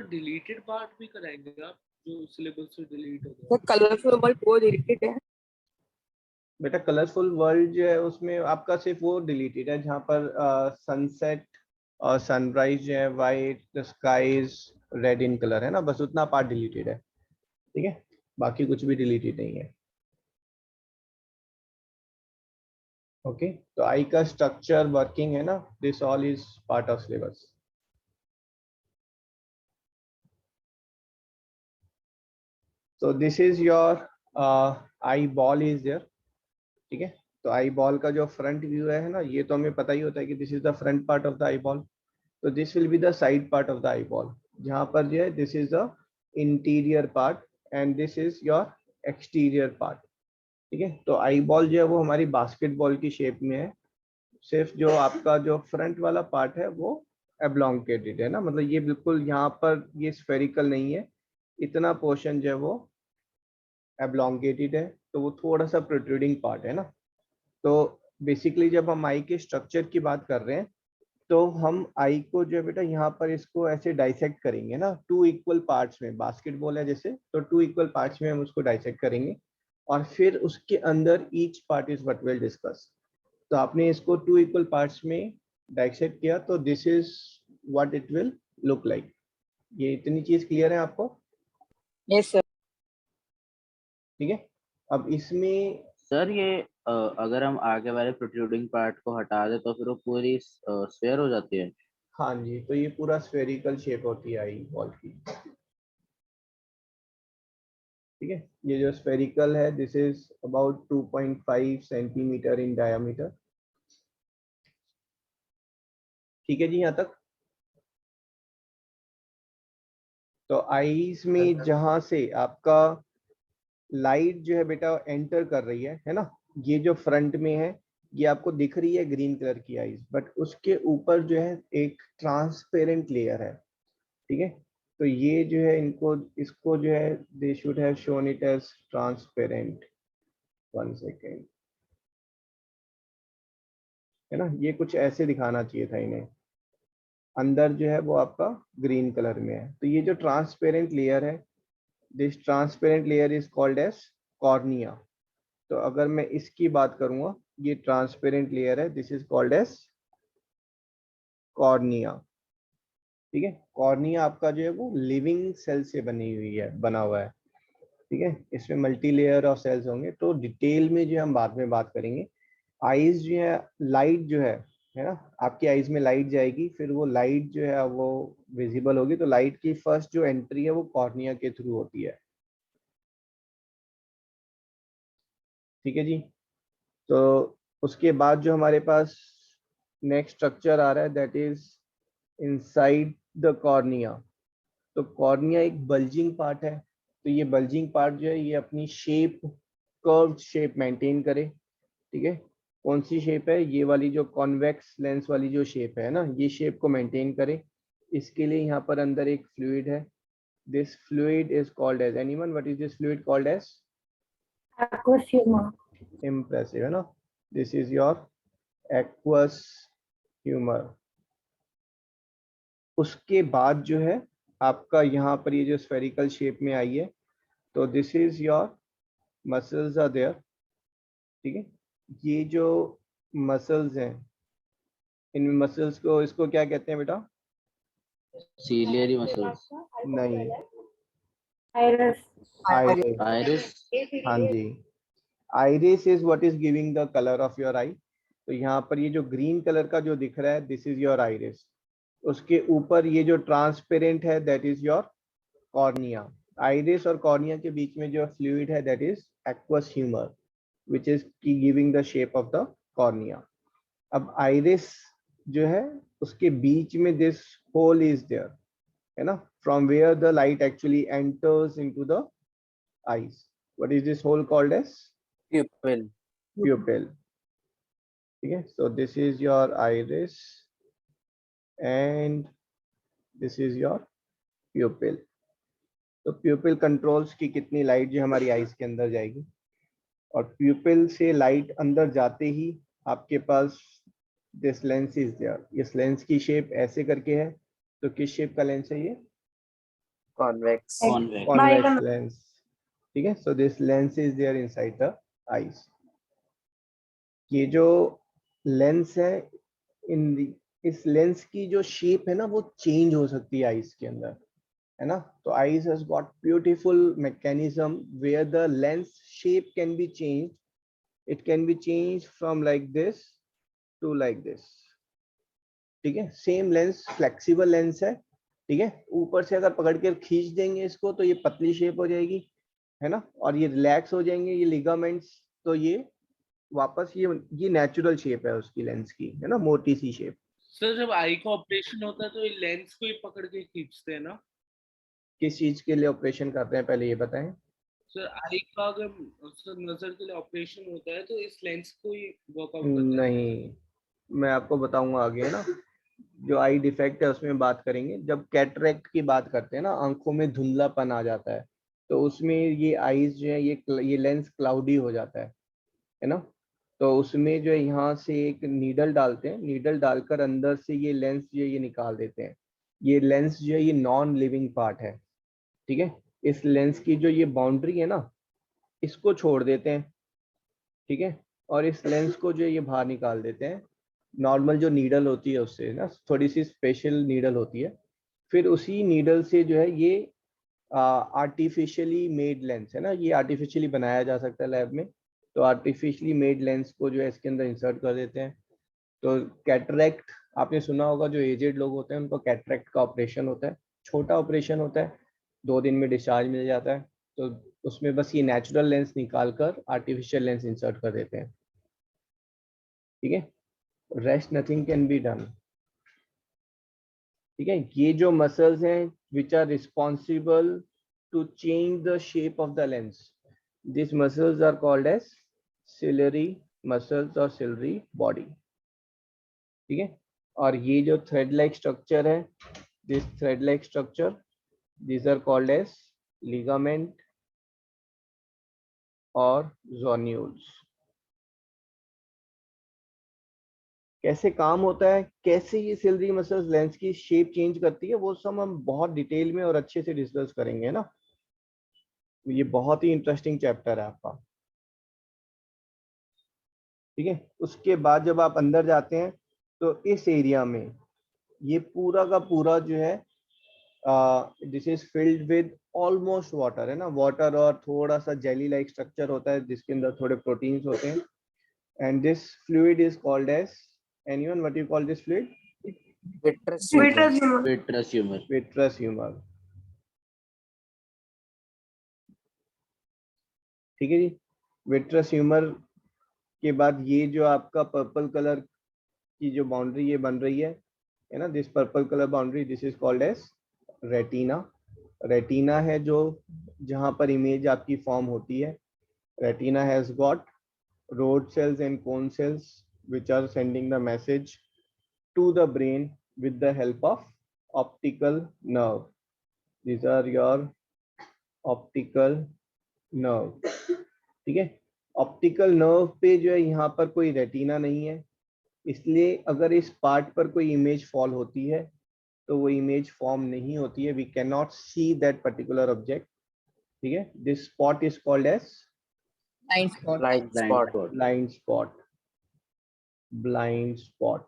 तो deleted part भी कराएंगे आप जो सिलेबस से डिलीट हो तो गया? कलरफुल वर्ल्ड वो डिलीटेड है। बेटा कलरफुल वर्ल्ड जो है उसमें आपका सिर्फ वो डिलीटेड है जहाँ पर सनसेट और सनराइज जो है white, the skies red in colour है ना, बस उतना पार्ट डिलीटेड है, ठीक है, बाकी कुछ भी डिलीटेड नहीं है। ओके तो आई का स्ट्रक्चर वर्किंग है ना, this all is part of syllabus. So this is your eyeball is there, ठीक है। तो आई बॉल का जो फ्रंट व्यू है ना, ये तो हमें पता ही होता है कि this is the front part of the eye ball. तो this will be the side part of the eye ball, जहाँ पर जो है this is the interior part and this is your exterior part, ठीक है। तो आई बॉल जो है वो हमारी बास्केटबॉल की शेप में है, सिर्फ जो आपका जो फ्रंट वाला पार्ट है वो एब्लोंगेटेड है ना, मतलब ये बिल्कुल यहाँ पर ये स्फेरिकल नहीं है, इतना पोर्शन जो है वो एब्लोंगेटेड है, तो वो थोड़ा सा प्रोट्रूडिंग पार्ट है ना। तो बेसिकली जब हम आई के स्ट्रक्चर की बात कर रहे हैं तो हम आई को जो है बेटा यहाँ पर इसको ऐसे डाइसेक्ट करेंगे ना, टू इक्वल पार्ट्स में, बास्केटबॉल है जैसे, तो टू इक्वल पार्ट्स में हम उसको डाइसेक्ट करेंगे और फिर उसके अंदर each part is what will discuss. तो आपने इसको टू इक्वल पार्ट्स में डाइसेक्ट किया तो this is what it will look like. ये इतनी चीज क्लियर है आपको? Yes sir. ठीक है, अब इसमें सर ये अगर हम आगे वाले प्रोट्रूडिंग पार्ट को हटा दे तो फिर वो पूरी स्फेयर हो जाती है। हाँ जी, तो ये पूरा स्फेरिकल शेप होती है आई बॉल की, ठीक है। ये जो स्फेरिकल है this is about 2.5 centimetre in diameter, ठीक है जी यहाँ तक। तो आईज में जहां से आपका लाइट जो है बेटा एंटर कर रही है ना, ये जो फ्रंट में है ये आपको दिख रही है ग्रीन कलर की आईज, बट उसके ऊपर जो है एक ट्रांसपेरेंट लेयर है, ठीक है। तो ये जो है इनको इसको जो है they should have shown it as transparent, 1 second, है ना, ये कुछ ऐसे दिखाना चाहिए था इन्हें, अंदर जो है वो आपका ग्रीन कलर में है। तो ये जो ट्रांसपेरेंट लेयर है, this transparent layer is called as cornea. तो अगर मैं इसकी बात करूंगा, ये ट्रांसपेरेंट लेयर है, this is called as cornea, ठीक है। कॉर्निया आपका जो है वो लिविंग सेल से बनी हुई है, बना हुआ है, ठीक है। इसमें मल्टी लेयर ऑफ सेल्स होंगे, तो डिटेल में जो हम बाद में बात करेंगे। आईज जो है, लाइट जो है ना, आपकी आईज में लाइट जाएगी, फिर वो लाइट जो है वो विजिबल होगी, तो लाइट की फर्स्ट जो एंट्री है वो कॉर्निया के थ्रू होती है, ठीक है जी। तो उसके बाद जो हमारे पास नेक्स्ट स्ट्रक्चर आ रहा है that is inside the cornea. तो कॉर्निया एक बल्जिंग पार्ट है, तो ये बल्जिंग पार्ट जो है ये अपनी शेप, कर्व्ड शेप मेंटेन करे, ठीक है। कौन सी शेप है? ये वाली जो कॉन्वेक्स लेंस वाली जो शेप है ना, ये शेप को मेंटेन करे। इसके लिए यहाँ पर अंदर एक फ्लूइड है, this fluid is called as, anyone what is this fluid called as? aqueous humor. Impressive है ना, this is your aqueous humour. उसके बाद जो है आपका यहाँ पर ये जो स्फेरिकल शेप में आई है, तो this is your muscles are there, ठीक है। ये जो मसल्स हैं, इन मसल्स को, इसको क्या कहते हैं बेटा? Ciliary muscles. नहीं, Iris. Iris, iris. हाँ जी, iris is what is giving the colour of your eye. तो यहाँ पर ये जो ग्रीन कलर का जो दिख रहा है दिस इज योर आइरिस, उसके ऊपर ये जो ट्रांसपेरेंट है that is your cornea. Iris और कॉर्निया के बीच में जो फ्लूइड है that is aqueous humour which is giving the shape of the cornea. अब आइरिस जो है उसके बीच में दिस होल इज देयर, है ना, from where the light actually enters into the eyes. What is this hole called as? Pupil. Pupil, ठीक है। So this is your iris and this is your pupil. तो pupil controls की कितनी light जो हमारी eyes के अंदर जाएगी, और प्यूपिल से लाइट अंदर जाते ही आपके पास दिस लेंस इज देयर। इस लेंस की शेप ऐसे करके है, तो किस शेप का लेंस है ये? Convex. Convex. convex lens. ठीक है, so this lens is there inside the eyes. ये जो लेंस है इस लेंस की जो शेप है ना वो चेंज हो सकती है आईज के अंदर, है ना. तो eyes has got beautiful mechanism where the lens shape can be changed. It can be change from like this to like this. ठीक है, सेम लेंस फ्लेक्सिबल लेंस है. ठीक है, ऊपर से अगर पकड़ के खींच देंगे इसको तो ये पतली शेप हो जाएगी, है ना, और ये रिलैक्स हो जाएंगे ये लिगामेंट्स, तो ये वापस ये नेचुरल शेप है उसकी लेंस की, है ना, मोटी सी शेप. सर जब आई का ऑपरेशन होता है तो ये लेंस को ही पकड़ के खींचते हैं ना. किस चीज के लिए ऑपरेशन करते हैं पहले ये बताएं. सर आई का अगर सर नजर के लिए ऑपरेशन होता है तो इस लेंस को ही वर्कआउट करते हैं. नहीं, मैं आपको बताऊंगा आगे, है ना. जो आई डिफेक्ट है उसमें बात करेंगे. जब कैटरेक्ट की बात करते हैं ना, आंखों में धुंधलापन आ जाता है, तो उसमें ये आईज जो है ये लेंस क्लाउडी हो जाता है ना. तो उसमें जो है यहाँ से एक नीडल डालते हैं, नीडल डालकर अंदर से ये लेंस जो है ये निकाल देते हैं. ये लेंस जो है ये नॉन लिविंग पार्ट है. ठीक है, इस लेंस की जो ये बाउंड्री है ना इसको छोड़ देते हैं. ठीक है, और इस लेंस को जो है ये बाहर निकाल देते हैं. नॉर्मल जो नीडल होती है उससे ना, थोड़ी सी स्पेशल नीडल होती है. फिर उसी नीडल से जो है ये आर्टिफिशियली मेड लेंस है ना, ये आर्टिफिशियली बनाया जा सकता है लैब में. तो आर्टिफिशियली मेड लेंस को जो है इसके अंदर इंसर्ट कर देते हैं. तो कैटरेक्ट आपने सुना होगा, जो एजेड लोग होते हैं उनको कैटरेक्ट का ऑपरेशन होता है. छोटा ऑपरेशन होता है, 2 दिन में डिस्चार्ज मिल जाता है. तो उसमें बस ये नेचुरल लेंस निकाल कर आर्टिफिशियल लेंस इंसर्ट कर देते हैं. ठीक है, rest nothing can be done. ठीक है, ये जो मसल्स हैं which are responsible to change the shape of the lens, this muscles are called as ciliary muscles और सिलरी बॉडी. ठीक है, और ये जो थ्रेड लाइक स्ट्रक्चर है, this thread like structure, these are called as ligament और zonules. कैसे काम होता है, कैसे ये सिलरी मसल्स लेंस की शेप चेंज करती है, वो सब हम बहुत डिटेल में और अच्छे से डिस्कस करेंगे ना. ये बहुत ही इंटरेस्टिंग चैप्टर है आपका. ठीक है, उसके बाद जब आप अंदर जाते हैं तो इस एरिया में ये पूरा का पूरा जो है this is filled with almost water, है ना. वाटर और थोड़ा सा जेली लाइक स्ट्रक्चर होता है जिसके अंदर थोड़े प्रोटीन्स होते हैं. And this fluid is called as, anyone what you call this fluid? Vitreous Vitreous Vitreous humor. Vitreous humour. ठीक है जी. विट्रस ह्यूमर के बाद ये जो आपका पर्पल कलर की जो बाउंड्री ये बन रही है ना, this purple colour boundary, this is called as retina. Retina है जो जहां पर इमेज आपकी फॉर्म होती है. Retina has got rod cells and cone cells which are sending the message to the brain with the help of optical nerve. These are your optical nerve. ठीक है, optical nerve पे जो है यहाँ पर कोई रेटिना नहीं है, इसलिए अगर इस पार्ट पर कोई इमेज फॉल होती है तो वो इमेज फॉर्म नहीं होती है. We can not see that particular object. ठीक है, this spot is called as blind spot. blind spot. blind spot. blind spot.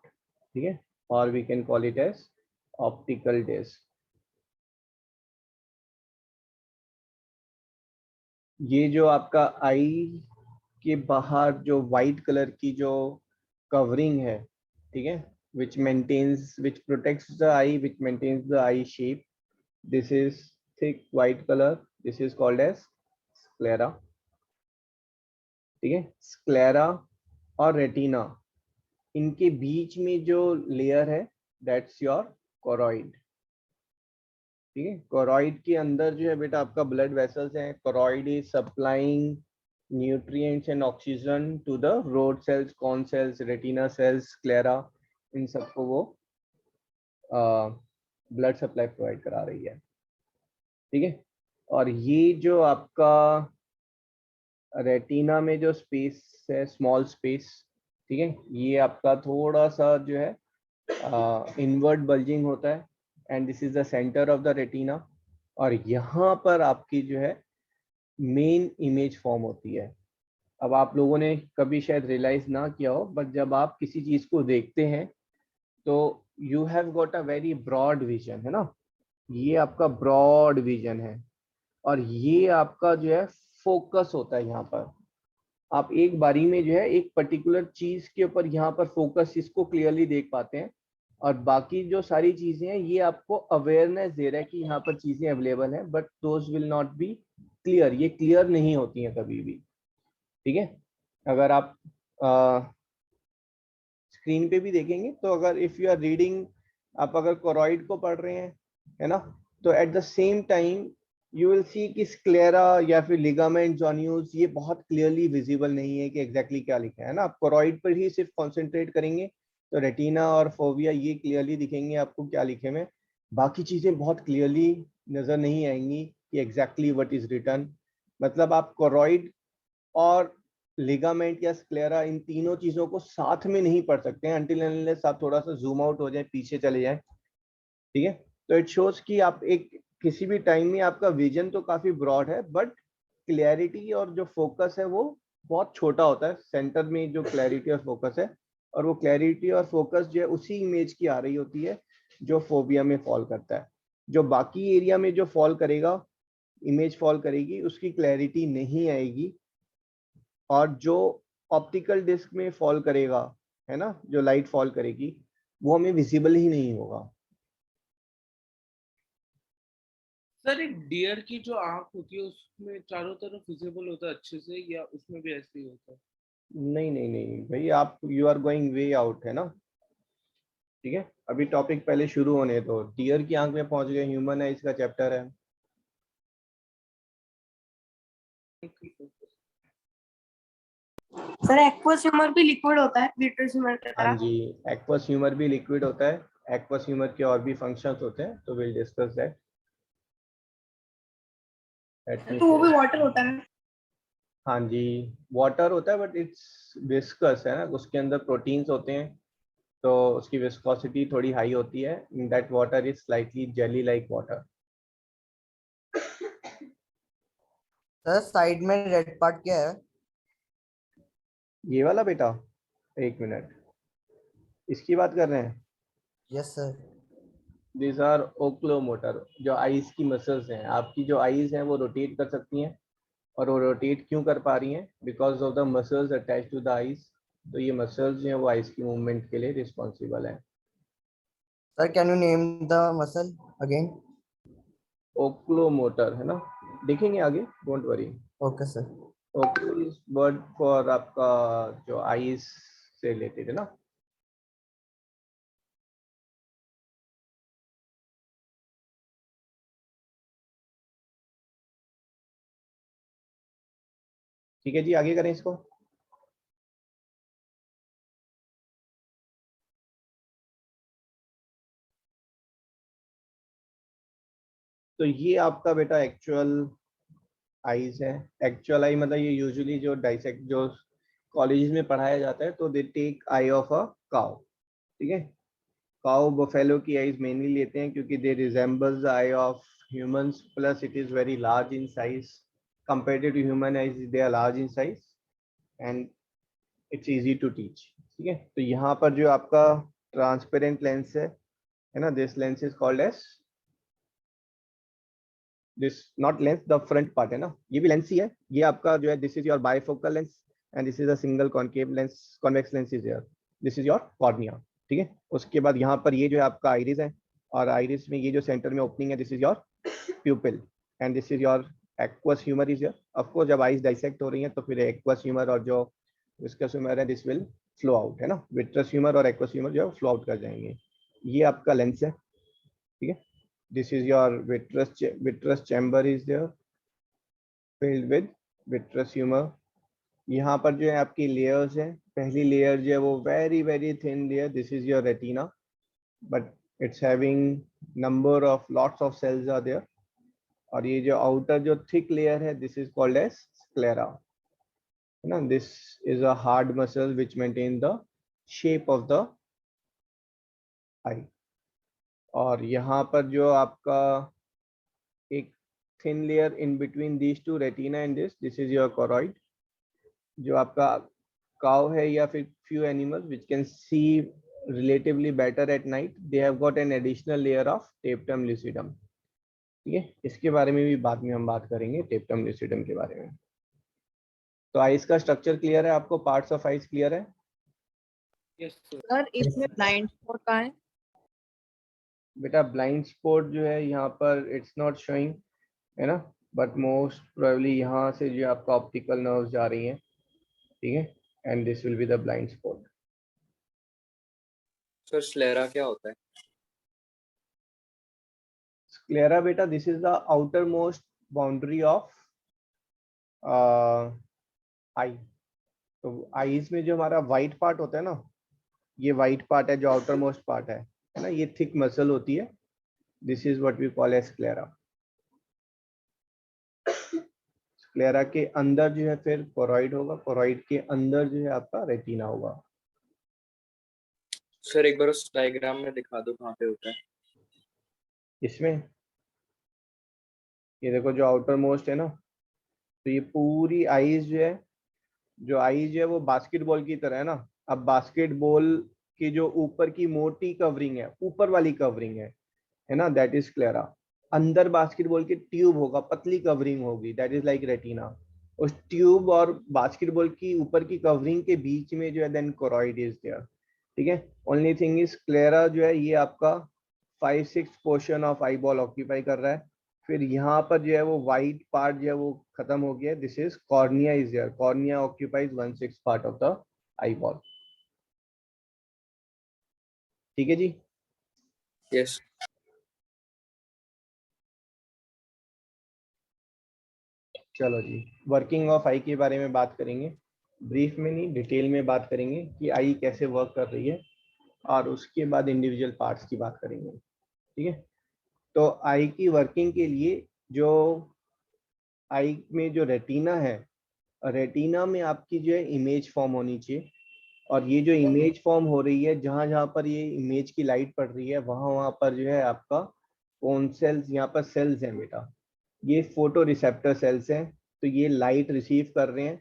ठीक है, और we can call it as optical disc. ये जो आपका आई के बाहर जो वाइट कलर की जो कवरिंग है, ठीक है, which protects the eye, which maintains the eye shape, this is thick white color, this is called as sclera. ठीक है, स्क्लेरा और रेटिना, इनके बीच में जो लेयर है दैट्स योर कोरॉइड. ठीक है, कोरॉइड के अंदर जो है बेटा आपका ब्लड वेसल्स हैं. Choroid is supplying nutrients and oxygen to the rod cells, cone cells, retina cells, sclera, इन सबको वो ब्लड सप्लाई प्रोवाइड करा रही है. ठीक है, और ये जो आपका रेटिना में जो स्पेस है, स्मॉल स्पेस, ठीक है, ये आपका थोड़ा सा जो है इनवर्ड बल्जिंग होता है. And this is the centre of the retina. और यहाँ पर आपकी जो है मेन इमेज फॉर्म होती है। अब आप लोगों ने कभी शायद रियलाइज ना किया हो, बट जब आप किसी चीज को देखते हैं तो you have got a very broad vision, है ना, ये आपका ब्रॉड विजन है और ये आपका जो है फोकस होता है। यहाँ पर आप एक बारी में जो है एक पर्टिकुलर चीज के ऊपर यहाँ पर फोकस इसको क्लियरली देख पाते हैं, और बाकी जो सारी चीजें हैं ये आपको अवेयरनेस दे रहा है कि यहाँ पर चीजें अवेलेबल हैं, but those will not be clear, ये क्लियर नहीं होती हैं कभी भी। ठीक है, अगर आप स्क्रीन पे भी देखेंगे तो अगर इफ यू आर रीडिंग, आप अगर कोरॉइड को पढ़ रहे हैं, है ना, तो eight the same time you will see कि स्क्लेरा या फिर लिगामेंट जॉन्यूल्स ये बहुत क्लियरली विजिबल नहीं है कि एग्जैक्टली क्या लिखा है ना। आप कोरॉइड पर ही सिर्फ कॉन्सेंट्रेट करेंगे तो रेटिना और फोविया ये क्लियरली दिखेंगे आपको क्या लिखे में, बाकी चीजें बहुत क्लियरली नजर नहीं आएंगी कि एग्जैक्टली व्हाट इज रिटन। मतलब आप कोरॉइड और लिगामेंट या स्क्लेरा इन तीनों चीजों को साथ में नहीं पढ़ सकते हैं अनटिल अनलेस आप थोड़ा सा जूम आउट हो जाए, पीछे चले जाए। ठीक है, तो इट शोज कि आप एक किसी भी टाइम में आपका विजन तो काफी ब्रॉड है, बट क्लैरिटी और जो फोकस है वो बहुत छोटा होता है। सेंटर में जो क्लैरिटी और फोकस है, और वो क्लैरिटी और फोकस जो है उसी इमेज की आ रही होती है जो फोबिया में फॉल करता है। जो बाकी एरिया में जो फॉल करेगा, इमेज फॉल करेगी, उसकी क्लैरिटी नहीं आएगी। और जो ऑप्टिकल डिस्क में फॉल करेगा, है ना, जो लाइट फॉल करेगी वो हमें विजिबल ही नहीं होगा। सर एक डियर की जो आंख होती है उसमें चारों तरफ विजिबल होता है अच्छे से, या उसमें भी ऐसे ही होता है? नहीं नहीं नहीं भाई, आप you are going way out, है ना। ठीक है, अभी टॉपिक पहले शुरू होने दो। डियर की आंख में पहुंच गए, ह्यूमन है, इसका चैप्टर है। सर एक्वस ह्यूमर भी लिक्विड होता है विट्रस ह्यूमर की हाँ तरह? जी, एक्वस ह्यूमर भी लिक्विड होता है। एक्वस ह्यूमर के और भी फंक्शंस होते हैं, तो विल डिस्कस दैट। तो वो भी वाटर होता है? हाँ जी, वाटर होता है बट इट्स विस्कस, है ना, उसके अंदर प्रोटीन्स होते हैं, तो उसकी विस्कोसिटी थोड़ी हाई होती है। That water is slightly jelly like water. Sir side में रेड पार्ट क्या है? ये वाला बेटा, एक मिनट, इसकी बात कर रहे हैं। Yes sir. दिस आर ओक्लोमोटर, जो आईज की मसल्स हैं। आपकी जो आईज हैं वो रोटेट कर सकती हैं, और वो रोटेट क्यों कर पा रही हैं? Because of the muscles attach to the eyes. तो ये मसल्स जो हैं वो आईज की मूवमेंट के लिए रिस्पॉन्सिबल हैं। Sir can you name the muscle again? Oculomotor, है ना, देखेंगे आगे, don't worry. Okay sir. Oculo is word for आपका जो आईज से रिलेटेड है ना। ठीक है जी, आगे करें इसको। तो ये आपका बेटा एक्चुअल आईज है। एक्चुअल आई मतलब ये यूजुअली जो डाइसेक्ट जो कॉलेज में पढ़ाया जाता है, तो they take eye of a cow. ठीक है, काउ बफेलो की आईज मेनली लेते हैं क्योंकि they resembles the eye of humans, plus it is very large in size compared to human eyes, they are large in size and it's easy to teach. ठीक है, तो यहाँ पर जो आपका ट्रांसपेरेंट लेंस है ना, this lens is called as this, not lens, the front part है ना, ये भी लेंस ही है। ये आपका जो है this is your bifocal lens and this is a single concave lens, convex lens is here, this is your cornea. ठीक है, उसके बाद यहाँ पर ये जो है आपका आइरिस है, और आइरिस में ये जो सेंटर में ओपनिंग है, this is your प्यूपिल and this is your aqueous humour is here. Of course जब आइज डाइसेक्ट हो रही है तो फिर एक्वस ह्यूमर और जो विस्कस ह्यूमर है दिस विल फ्लो आउट, है ना, विट्रस ह्यूमर और एक्वस ह्यूमर जो है फ्लो आउट कर जाएंगे। ये आपका लेंस है। ठीक है, this is your vitreous chamber is there filled with vitreous humor। यहाँ पर जो है आपकी लेयर्स है। पहली लेयर जो है वो very thin layer, this is your retina, but it's having number of lots of cells are there। और ये जो outer जो thick layer है, this is called as sclera, है ना। this is a hard muscle which maintain the shape of the eye। और यहाँ पर जो आपका एक thin layer in between these two retina and this is your choroid. जो आपका cow है या फिर few animals which can see relatively better at night, they have got an additional layer of tapetum lucidum. ठीक है, इसके बारे में भी बाद में हम बात करेंगे, tapetum lucidum के बारे में। तो आइज का स्ट्रक्चर क्लियर है आपको, पार्ट्स ऑफ आइज क्लियर है? Yes sir. सर इसमें ब्लाइंड स्पॉट कहाँ है? बेटा ब्लाइंड स्पॉट जो है यहाँ पर इट्स नॉट शोइंग, है ना, बट मोस्ट प्रोबेबली यहाँ से जो आपका ऑप्टिकल नर्व्स जा रही हैं, ठीक है, and this will be the blind spot. Sir sclera क्या होता है? स्क्लेरा बेटा this is the outermost boundary of eye. तो आईज में जो हमारा व्हाइट पार्ट होता है ना, ये व्हाइट पार्ट है जो आउटर मोस्ट पार्ट है ना, ये थिक मसल होती है, this is what we call as sclera. Sclera के अंदर जो है फिर कोरॉइड होगा, कोरॉइड के अंदर जो है आपका रेटिना होगा। सर एक बार उस डायग्राम में दिखा दो कहाँ पे होता है। इसमें ये देखो जो आउटर मोस्ट है ना, तो ये पूरी आईज जो है, जो आईज है वो बास्केटबॉल की तरह है ना। अब बास्केटबॉल की जो ऊपर की मोटी कवरिंग है, ऊपर वाली कवरिंग है ना, दैट इज स्क्लेरा। अंदर बास्केटबॉल के ट्यूब होगा, पतली कवरिंग होगी, दैट इज लाइक रेटिना। उस ट्यूब और बास्केटबॉल की ऊपर की कवरिंग के बीच में जो है देन कोरॉइड इज देयर, ठीक है। ओनली थिंग इज स्क्लेरा जो है ये आपका 5/6 portion of eye ball occupy कर रहा है। फिर यहाँ पर जो है वो व्हाइट पार्ट जो है वो खत्म हो गया, this is cornea is there, cornea occupies 1/6 part of the I ball, ठीक है जी। यस। चलो जी, वर्किंग ऑफ आई के बारे में बात करेंगे, ब्रीफ में नहीं डिटेल में बात करेंगे कि आई कैसे वर्क कर रही है, और उसके बाद इंडिविजुअल पार्ट्स की बात करेंगे, ठीक है। तो आई की वर्किंग के लिए जो आई में जो रेटिना है, रेटिना में आपकी जो है इमेज फॉर्म होनी चाहिए, और ये जो इमेज फॉर्म हो रही है, जहां जहां पर ये इमेज की लाइट पड़ रही है वहां वहां पर जो है आपका कौन सेल्स, यहाँ पर सेल्स हैं बेटा, ये फोटो रिसेप्टर सेल्स हैं। तो ये लाइट रिसीव कर रहे हैं,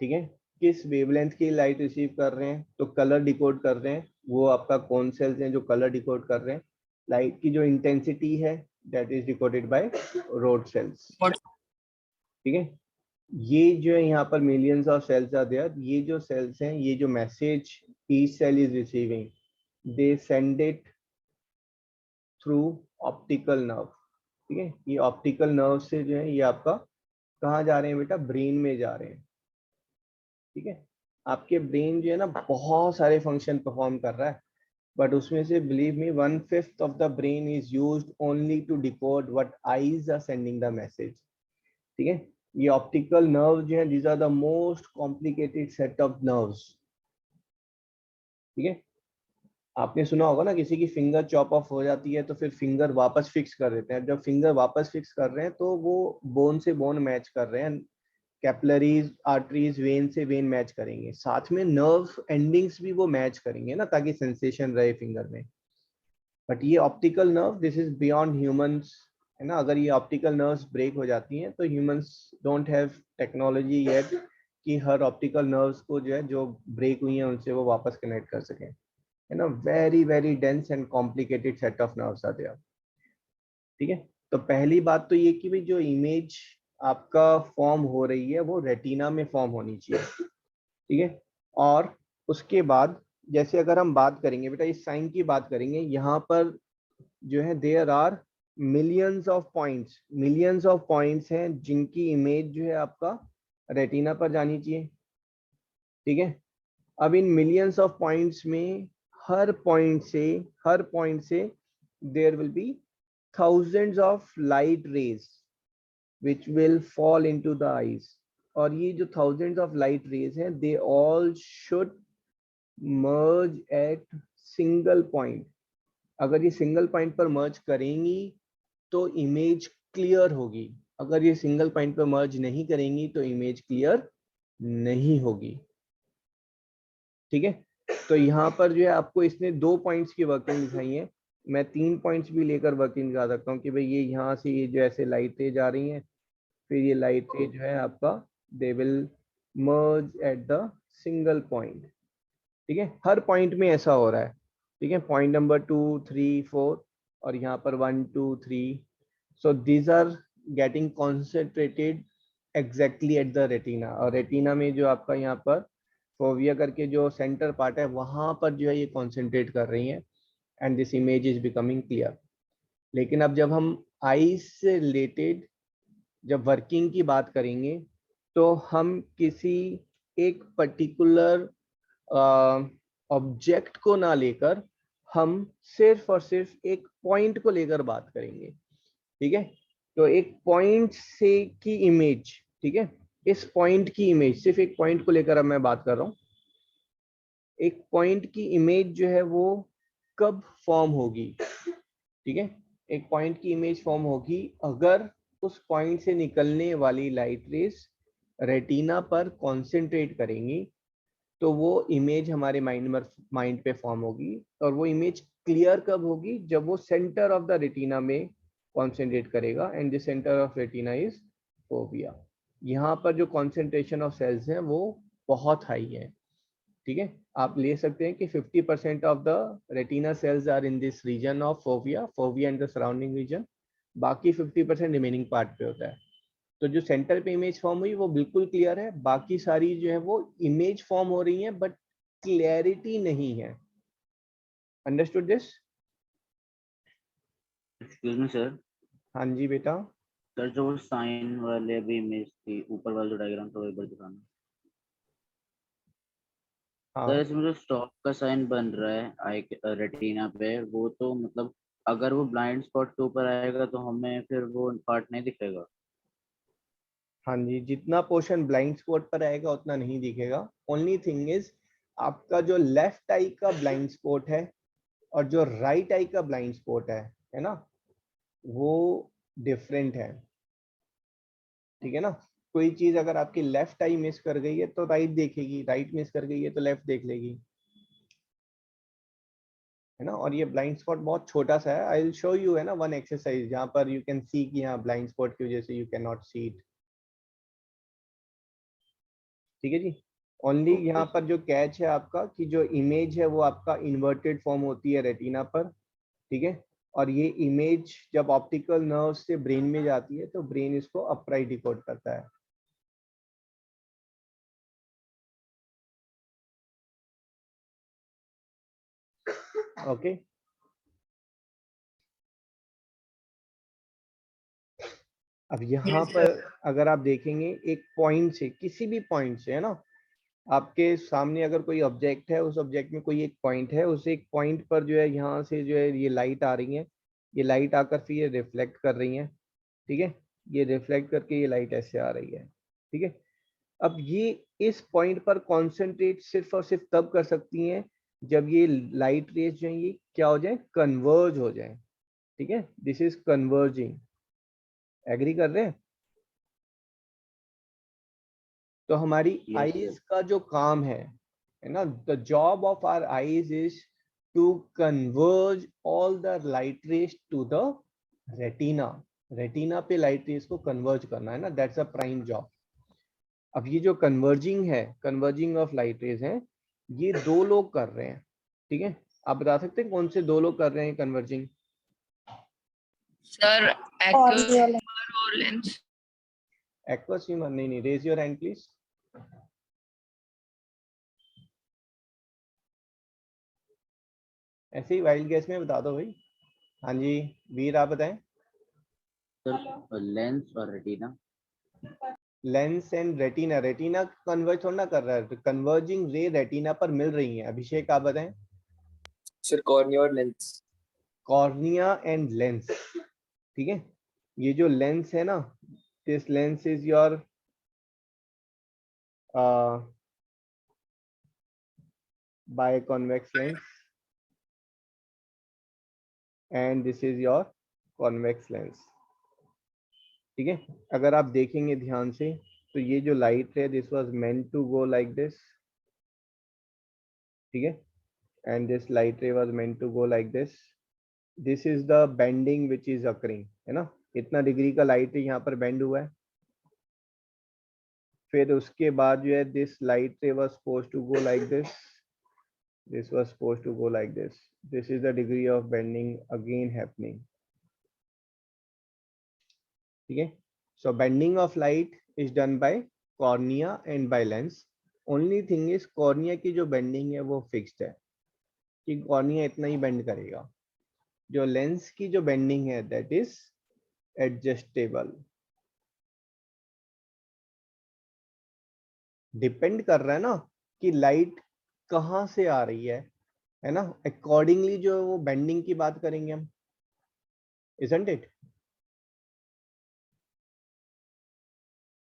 ठीक है, किस वेवलेंथ की लाइट रिसीव कर रहे हैं, तो कलर डिकोड कर रहे हैं, वो आपका कौन सेल्स हैं जो कलर डिकोड कर रहे हैं। लाइट की जो इंटेंसिटी है that is decoded by rod cells, ठीक है। ये जो है यहाँ पर millions of cells are there, ये जो सेल्स हैं, ये जो message each cell is receiving, they send it through optical nerve, ठीक है। ये ऑप्टिकल नर्व से जो है ये आपका कहाँ जा रहे हैं बेटा, ब्रेन में जा रहे हैं, ठीक है। आपके ब्रेन जो है ना बहुत सारे फंक्शन परफॉर्म कर रहा है, बट उसमें से believe me 1/5 of the brain is used only to decode what eyes are sending the message, ठीक है। ये ऑप्टिकल नर्व जो है, these are the most complicated set of nerves, ठीक है। आपने सुना होगा ना किसी की फिंगर चॉप ऑफ हो जाती है तो फिर फिंगर वापस फिक्स कर देते हैं। जब फिंगर वापस फिक्स कर रहे हैं तो वो बोन से बोन मैच कर रहे हैं, कैपिलरीज, आर्टरीज, वेन से वेन मैच करेंगे, साथ में नर्व एंडिंग्स भी वो मैच करेंगे ना, ताकि सेंसेशन रहे फिंगर में। बट ये optical nerve this is beyond humans, है ना। अगर ये ऑप्टिकल नर्व्स ब्रेक हो जाती हैं तो humans don't have technology yet कि हर ऑप्टिकल नर्व्स को जो है जो ब्रेक हुई हैं उनसे वो वापस कनेक्ट कर सकें, है ना। Very very dense and complicated set of nerves are there, ठीक है। तो पहली बात तो ये कि भाई जो इमेज आपका फॉर्म हो रही है वो रेटिना में फॉर्म होनी चाहिए, ठीक है। और उसके बाद जैसे अगर हम बात करेंगे बेटा इस साइन की बात करेंगे, यहाँ पर जो है there are millions of points हैं जिनकी इमेज जो है आपका रेटिना पर जानी चाहिए, ठीक है। अब इन मिलियंस ऑफ पॉइंट्स में हर पॉइंट से there will be thousands of light rays which will fall into the eyes, और ये जो thousands of light rays हैं they all should merge at single point। अगर ये सिंगल पॉइंट पर मर्ज करेंगी तो इमेज क्लियर होगी, अगर ये सिंगल पॉइंट पर मर्ज नहीं करेंगी तो इमेज क्लियर नहीं होगी, ठीक है। तो यहाँ पर जो है आपको इसने 2 पॉइंट्स की वर्किंग दिखाई है, मैं 3 पॉइंट्स भी लेकर वर्किंग दिखा सकता हूँ कि भाई ये यहाँ से ये जो ऐसे लाइट रे जा रही हैं, फिर ये लाइट रे जो है आपका they will merge at the single point. ठीक है, हर पॉइंट में ऐसा हो रहा है। ठीक है, पॉइंट नंबर 2 3 4 और यहाँ पर 1 2 3, so these are getting concentrated exactly at the retina. और रेटिना में जो आपका यहाँ पर फोविया करके जो सेंटर पार्ट है वहां पर जो है ये कॉन्सेंट्रेट कर रही हैं, and this image is becoming clear. लेकिन अब जब हम आईज से रिलेटेड जब वर्किंग की बात करेंगे तो हम किसी एक पर्टिकुलर ऑब्जेक्ट को ना लेकर हम सिर्फ और सिर्फ एक पॉइंट को लेकर बात करेंगे। ठीक है, तो एक पॉइंट से की इमेज, ठीक है, इस पॉइंट की इमेज, सिर्फ एक पॉइंट को लेकर अब मैं बात कर रहा हूँ। एक पॉइंट की इमेज जो है वो कब फॉर्म होगी? ठीक है, एक पॉइंट की इमेज फॉर्म होगी अगर उस पॉइंट से निकलने वाली लाइट रेस रेटिना पर कॉन्सेंट्रेट करेंगी, तो वो इमेज हमारे माइंड पे फॉर्म होगी। और वो इमेज क्लियर कब होगी? जब वो सेंटर ऑफ द रेटिना में कॉन्सेंट्रेट करेगा, and the centre of retina is fovea. यहाँ पर जो कॉन्सेंट्रेशन ऑफ सेल्स हैं वो बहुत हाई है। ठीक है, आप ले सकते हैं कि 50% of the retina cells are in this region of fovea and the surrounding region, बाकी 50% रिमेनिंग पार्ट पे होता है। तो जो सेंटर पे इमेज फॉर्म हुई वो बिल्कुल क्लियर है, बाकी सारी जो है वो इमेज फॉर्म हो रही है बट क्लैरिटी नहीं है। Understood this? Excuse me sir. हाँ जी बेटा। सर जो साइन वाले अभी इमेज थी, ऊपर वाला जो डायग्राम था वो एक बार दिखाना। हाँ सर इसमें जो स्टॉप का साइन बन रहा है आई रेटिना पे, वो तो मतलब अगर वो ब्लाइंड स्पॉट के ऊपर आएगा तो हमें फिर वो पार्ट नहीं दिखेगा। हाँ जी, जितना पोर्शन ब्लाइंड स्पॉट पर आएगा उतना नहीं दिखेगा। ओनली थिंग इज आपका जो लेफ्ट आई का ब्लाइंड स्पॉट है और जो राइट आई का ब्लाइंड स्पॉट है ना, वो डिफरेंट है। ठीक है ना, कोई चीज अगर आपकी लेफ्ट आई मिस कर गई है तो राइट देखेगी, राइट मिस कर गई है तो लेफ्ट देख लेगी, है ना। और ये ब्लाइंड स्पॉट बहुत छोटा सा है। आई विल शो यू, है ना, वन एक्सरसाइज जहां पर यू कैन सी कि यहाँ ब्लाइंड स्पॉट की वजह से you can not see it. ठीक है जी, ओनली यहाँ पर जो कैच है आपका कि जो इमेज है वो आपका इन्वर्टेड फॉर्म होती है रेटिना पर। ठीक है, और ये इमेज जब ऑप्टिकल नर्व से ब्रेन में जाती है तो ब्रेन इसको अपराइट डिकोड करता है। ओके, अब यहाँ पर अगर आप देखेंगे एक पॉइंट से, किसी भी पॉइंट से, है ना, आपके सामने अगर कोई ऑब्जेक्ट है, उस ऑब्जेक्ट में कोई एक पॉइंट है, उस एक पॉइंट पर जो है यहाँ से जो है ये लाइट आ रही है, ये लाइट आकर फिर ये रिफ्लेक्ट कर रही है। ठीक है, ये रिफ्लेक्ट करके ये लाइट ऐसे आ रही है। ठीक है, अब ये इस पॉइंट पर कॉन्सेंट्रेट सिर्फ और सिर्फ तब कर सकती हैं जब ये लाइट रेज जो है ये क्या हो जाए? कन्वर्ज हो जाए। ठीक है, दिस इज कन्वर्जिंग। एग्री कर रहे हैं? तो हमारी आईज का जो काम है ना, the job of our eyes is to converge all the light rays to the retina. Retina पे लाइट रेज को कन्वर्ज करना है ना, दैट्स अ प्राइम जॉब। अब ये जो कन्वर्जिंग है, कन्वर्जिंग ऑफ लाइट रेज है, ये दो लोग कर रहे हैं। ठीक है, आप बता सकते हैं कौन से दो लोग कर रहे हैं कन्वर्जिंग? सर एक्यूज और लेंस। Aqueous human? नहीं, रेज योर हैंड प्लीज। ऐसे ही वाइल्ड गैस में बता दो भाई। हाँ जी वीर, आप बताएं। सर लेंस और retina. Lens and retina. Retina converge थोड़ा ना कर रहा है, कन्वर्जिंग रे रेटिना पर मिल रही है। अभिषेक आप बताएं। सर कॉर्निया और लेंस। Cornea and lens. ठीक है, ये जो लेंस है ना, this lens is your biconvex lens and this is your convex lens. ठीक है, अगर आप देखेंगे ध्यान से तो ये जो लाइट है, this was meant to go like this. ठीक है, and this light ray was meant to go like this. This is the bending which is occurring, है ना, इतना डिग्री का लाइट यहाँ पर बेंड हुआ है। फिर उसके बाद जो है this light ray was supposed to go like this was supposed to go like this is the degree of bending again happening, ठीक है। so bending of light is done by cornea and by lens, only thing is cornea की जो bending है वो fixed है कि cornea इतना ही bend करेगा, जो lens की जो bending है that is adjustable, डिपेंड कर रहा है ना कि लाइट कहाँ से आ रही है ना, अकॉर्डिंगली जो वो बेंडिंग की बात करेंगे हम, isn't it?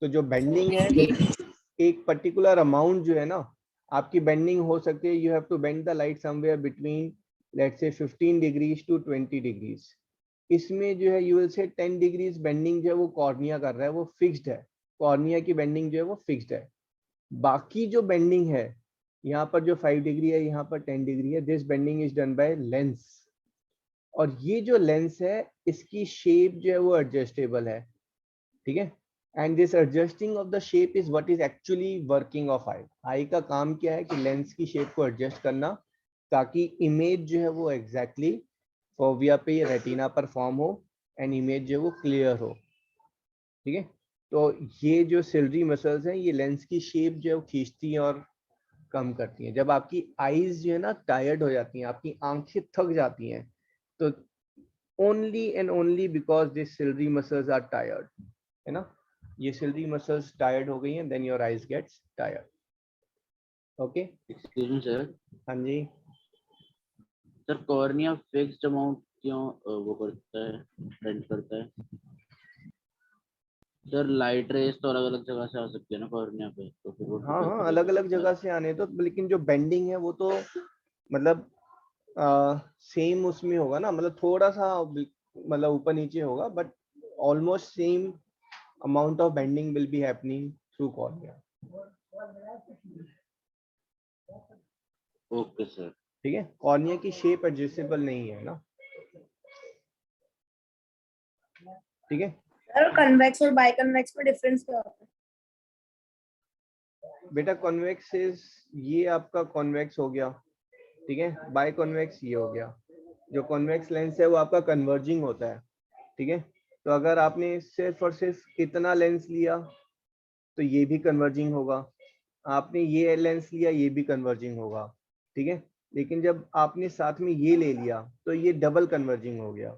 तो जो बेंडिंग है एक पर्टिकुलर अमाउंट जो है ना आपकी बेंडिंग हो सकती है, you have to bend the light somewhere between let's say 15 degrees to 20 degrees. इसमें जो है you will say 10 degrees bending जो है वो कॉर्निया कर रहा है, वो फिक्स्ड है, कॉर्निया की बेंडिंग जो है वो फिक्स्ड है। बाकी जो बेंडिंग है यहाँ पर जो 5 डिग्री है, यहाँ पर 10 डिग्री है, this bending is done by lens, और ये जो लेंस है इसकी शेप जो है वो एडजस्टेबल है, ठीक है। And this adjusting of the shape is what is actually working of eye. Eye का काम क्या है कि लेंस की शेप को एडजस्ट करना ताकि इमेज जो है वो एग्जैक्टली फोविया पे रेटिना पर फॉर्म हो एंड इमेज जो है वो क्लियर हो, ठीक है। तो ये जो सिलरी मसल्स हैं ये लेंस की शेप जो है वो खींचती हैं और कम करती हैं। जब आपकी आईज जो है ना टायर्ड हो जाती हैं, आपकी आंखें थक जाती हैं, तो only and only because this ciliary muscles are tired, है ना, ये सिलरी मसल्स टायर्ड हो गई हैं, then your eyes gets tired. Okay, excuse me sir. हाँ जी सर कॉर्निया फिक्स्ड अमाउंट क्यों वो करता है, बेंड करता है? सर लाइट रेस तो अलग अलग जगह से आ सकती है ना कॉर्निया पे, तो फिर वो हाँ हाँ अलग अलग जगह से आने तो, लेकिन जो बेंडिंग है वो तो मतलब सेम उसमें होगा ना, मतलब थोड़ा सा मतलब ऊपर नीचे होगा, but almost same amount of bending will be happening through cornea। Okay sir. ठीक है, कॉर्निया की शेप एडजस्टेबल नहीं है ना, ठीक है। सर कन्वेक्स और बाइकन्वेक्स में डिफरेंस क्या होता है? बेटा कॉन्वेक्स इज ये आपका कॉन्वेक्स हो गया, ठीक है, बाय कॉन्वेक्स ये हो गया। जो कॉन्वेक्स लेंस है वो आपका कन्वर्जिंग होता है, ठीक है। तो अगर आपने सिर्फ और सिर्फ इतना लेंस लिया तो ये भी कन्वर्जिंग होगा, आपने ये लेंस लिया ये भी कन्वर्जिंग होगा, ठीक है। लेकिन जब आपने साथ में ये ले लिया तो ये डबल कन्वर्जिंग हो गया,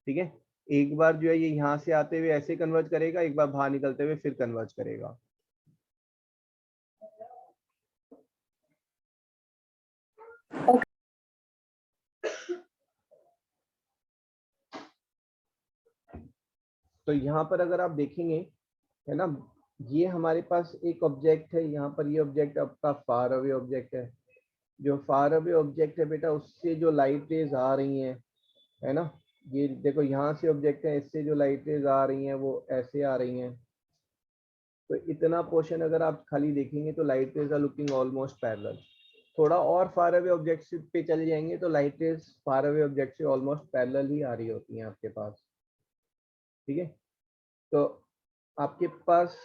ठीक है। एक बार जो है ये यहाँ से आते हुए ऐसे कन्वर्ज करेगा, एक बार बाहर निकलते हुए फिर कन्वर्ज करेगा। तो यहाँ पर अगर आप देखेंगे, है ना, ये हमारे पास एक ऑब्जेक्ट है, यहाँ पर ये ऑब्जेक्ट आपका फार अवे ऑब्जेक्ट है। जो फार अवे ऑब्जेक्ट है बेटा उससे जो लाइट रेज आ रही हैं, है ना, ये देखो यहाँ से ऑब्जेक्ट है, इससे जो लाइट रेज आ रही हैं वो ऐसे आ रही हैं। तो इतना पोर्शन अगर आप खाली देखेंगे तो light rays are looking almost parallel. थोड़ा और फार अवे ऑब्जेक्ट पे चले जाएंगे तो light rays far away object से ऑलमोस्ट पैरेलल ही आ रही होती हैं आपके पास, ठीक है। तो आपके पास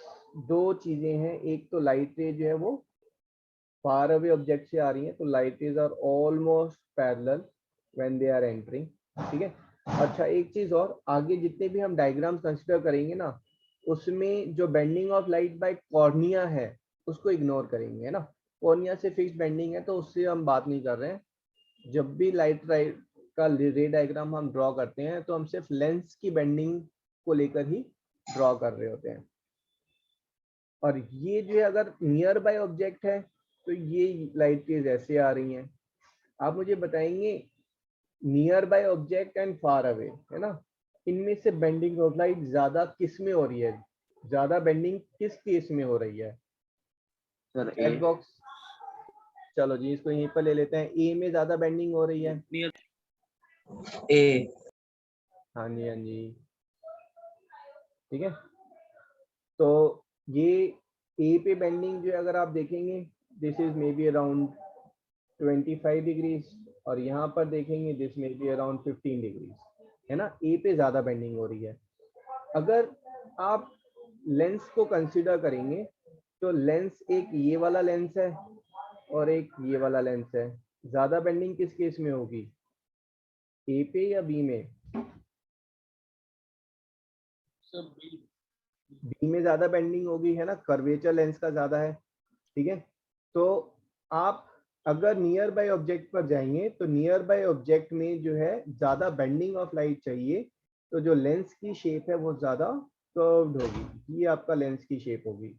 दो चीजें हैं, एक तो लाइट रेज जो है वो फार अवे ऑब्जेक्ट से आ रही है, तो light rays are almost parallel when they are entering, ठीक है। अच्छा एक चीज और, आगे जितने भी हम डायग्राम कंसीडर करेंगे ना उसमें जो bending of light by cornea है उसको इग्नोर करेंगे, है ना। कॉर्निया से फिक्स्ड बेंडिंग है तो उससे हम बात नहीं कर रहे हैं। जब भी लाइट का रे डायग्राम हम ड्रॉ करते हैं तो हम सिर्फ लेंस की बेंडिंग को लेकर ही ड्रॉ कर रहे होते हैं। और ये जो है अगर नियर बाय ऑब्जेक्ट है तो ये लाइट रेज ऐसे आ रही हैं। आप मुझे बताएंगे near by object and far away, है ना, इनमें से बेंडिंग ऑफ लाइट ज्यादा किस में हो रही है, ज्यादा बेंडिंग किस केस में हो रही है? सर चैट बॉक्स, चलो जी इसको यहीं पर ले लेते हैं। ए में ज्यादा बेंडिंग हो रही है, ए। हाँ जी हाँ जी, ठीक है। तो ये ए पे बेंडिंग जो है अगर आप देखेंगे this is may be around 25 degrees, और यहाँ पर देखेंगे दिस में बी अराउंड 15 डिग्रीज, है ना, ए पे ज्यादा बेंडिंग हो रही है। अगर आप लेंस को कंसीडर करेंगे तो लेंस एक ये वाला लेंस है और एक ये वाला लेंस है, ज्यादा बेंडिंग किस केस में होगी, ए पे या बी में? सब बी में ज्यादा बेंडिंग होगी, है ना, कर्वेचर लेंस का ज्यादा है, ठीक है। तो आप अगर नियर बाय ऑब्जेक्ट पर जाएंगे तो नियर बाय ऑब्जेक्ट में जो है ज्यादा बेंडिंग ऑफ लाइट चाहिए, तो जो लेंस की शेप है वो ज्यादा कर्व्ड होगी, ये आपका लेंस की शेप होगी।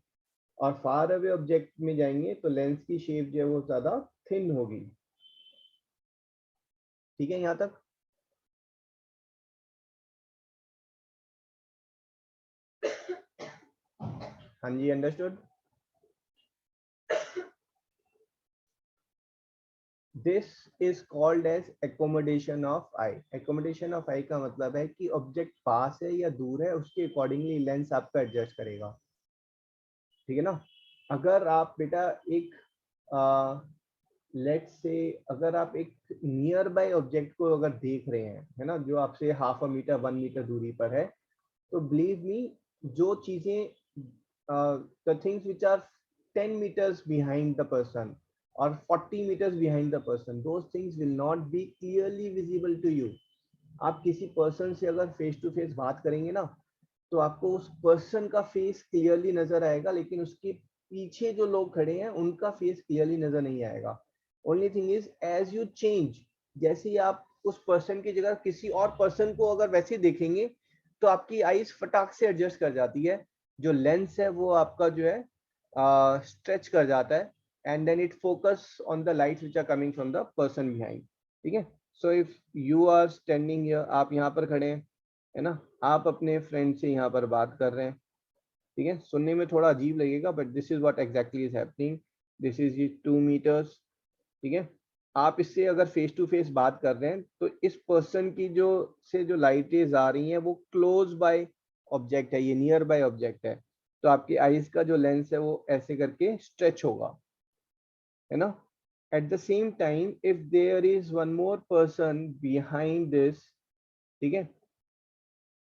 और फार अवे ऑब्जेक्ट में जाएंगे तो लेंस की शेप जो है वो ज्यादा थिन होगी, ठीक है यहाँ तक। हाँ जी, understood. This is called as accommodation of eye. Accommodation of eye का मतलब है कि ऑब्जेक्ट पास है या दूर है उसके अकॉर्डिंगली लेंस आपका एडजस्ट करेगा, ठीक है ना। अगर आप बेटा एक लेट्स से अगर आप एक नियर बाय ऑब्जेक्ट को अगर देख रहे हैं, है ना, जो आपसे हाफ अ मीटर 1 मीटर दूरी पर है, तो बिलीव मी जो चीजें the things which are 10 meters behind the person or 40 meters behind the person, those things will not be clearly visible to you. आप किसी पर्सन से अगर फेस टू फेस बात करेंगे ना तो आपको उस पर्सन का फेस क्लियरली नजर आएगा, लेकिन उसके पीछे जो लोग खड़े हैं उनका फेस क्लियरली नजर नहीं आएगा। Only thing is as you change, जैसे ही आप उस पर्सन की जगह किसी और पर्सन को अगर वैसे देखेंगे तो आपकी आईज फटाक से एडजस्ट कर जाती है, जो लेंस है वो आपका जो है स्ट्रेच कर जाता है, and then it focus on the lights which are coming from the person behind, ठीक है। So if you are standing here, आप यहाँ पर खड़े हैं, है ना, आप अपने फ्रेंड से यहाँ पर बात कर रहे हैं, ठीक है, सुनने में थोड़ा अजीब लगेगा but this is what exactly is happening. This is 2 meters, ठीक है। आप इससे अगर फेस टू फेस बात कर रहे हैं तो इस पर्सन की जो लाइट रेज आ रही हैं वो क्लोज बाय ऑब्जेक्ट है, ये नियर बाय ऑब्जेक्ट है, तो आपकी आईज का जो लेंस है वो ऐसे करके स्ट्रेच होगा, है ना। At the same time if there is one more person behind this, ठीक है,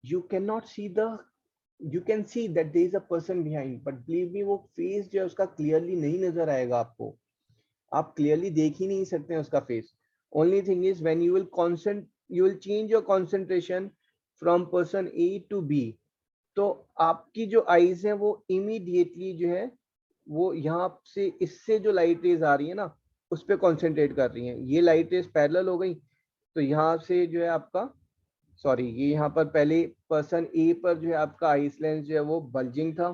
you cannot see the, you can see that there is a person behind, but believe me वो फेस जो है उसका क्लियरली नहीं नजर आएगा आपको, आप क्लियरली देख ही नहीं सकते हैं उसका face. Only thing is when you will change your concentration from person A to B, तो आपकी जो आईज है वो इमीडिएटली जो है वो यहाँ से इससे जो लाइट रेज आ रही है ना उस पर कॉन्सेंट्रेट कर रही है। ये लाइट रेज पैरेलल हो गई तो यहाँ से जो है आपका, सॉरी, ये यहाँ पर पहले पर्सन ए पर जो है आपका आई लेंस जो है वो बल्जिंग था,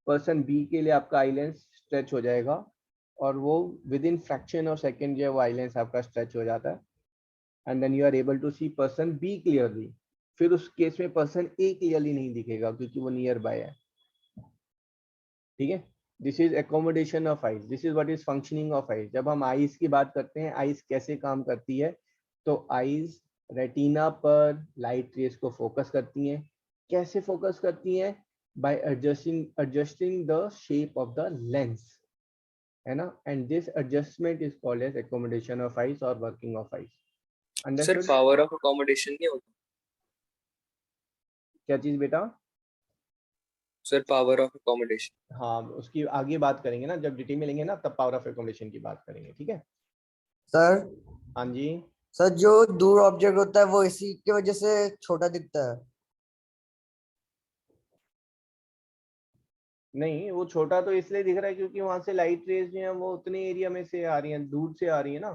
पर्सन बी के लिए आपका आई लेंस स्ट्रेच हो जाएगा और वो with in fraction of second जो है वो आई लेंस आपका स्ट्रेच हो जाता है, and then you are able to see person B clearly. फिर उस केस में पर्सन ए क्लियरली नहीं दिखेगा क्योंकि वो नियर बाय है, ठीक है। This is accommodation of eyes, this is what is functioning of eyes. जब हम आईज की बात करते हैं आईज कैसे काम करती है, तो आईज रेटिना पर लाइट रेज को फोकस करती हैं। कैसे फोकस करती हैं? By adjusting the shape of the lens, है ना, and this adjustment is called as accommodation of eyes और working of eyes. Sir understood? Power of accommodation नहीं होता? क्या चीज बेटा? Sir power of accommodation. हाँ, उसकी आगे बात करेंगे ना, जब डिटेल में लेंगे ना तब पावर ऑफ एकोमोडेशन की बात करेंगे, ठीक है। सर हाँ जी, सर जो दूर ऑब्जेक्ट होता है वो इसी की वजह से छोटा दिखता है। नहीं, वो छोटा तो इसलिए दिख रहा है क्योंकि वहां से लाइट रेज जो है वो उतने एरिया में से आ रही हैं, दूर से आ रही है ना।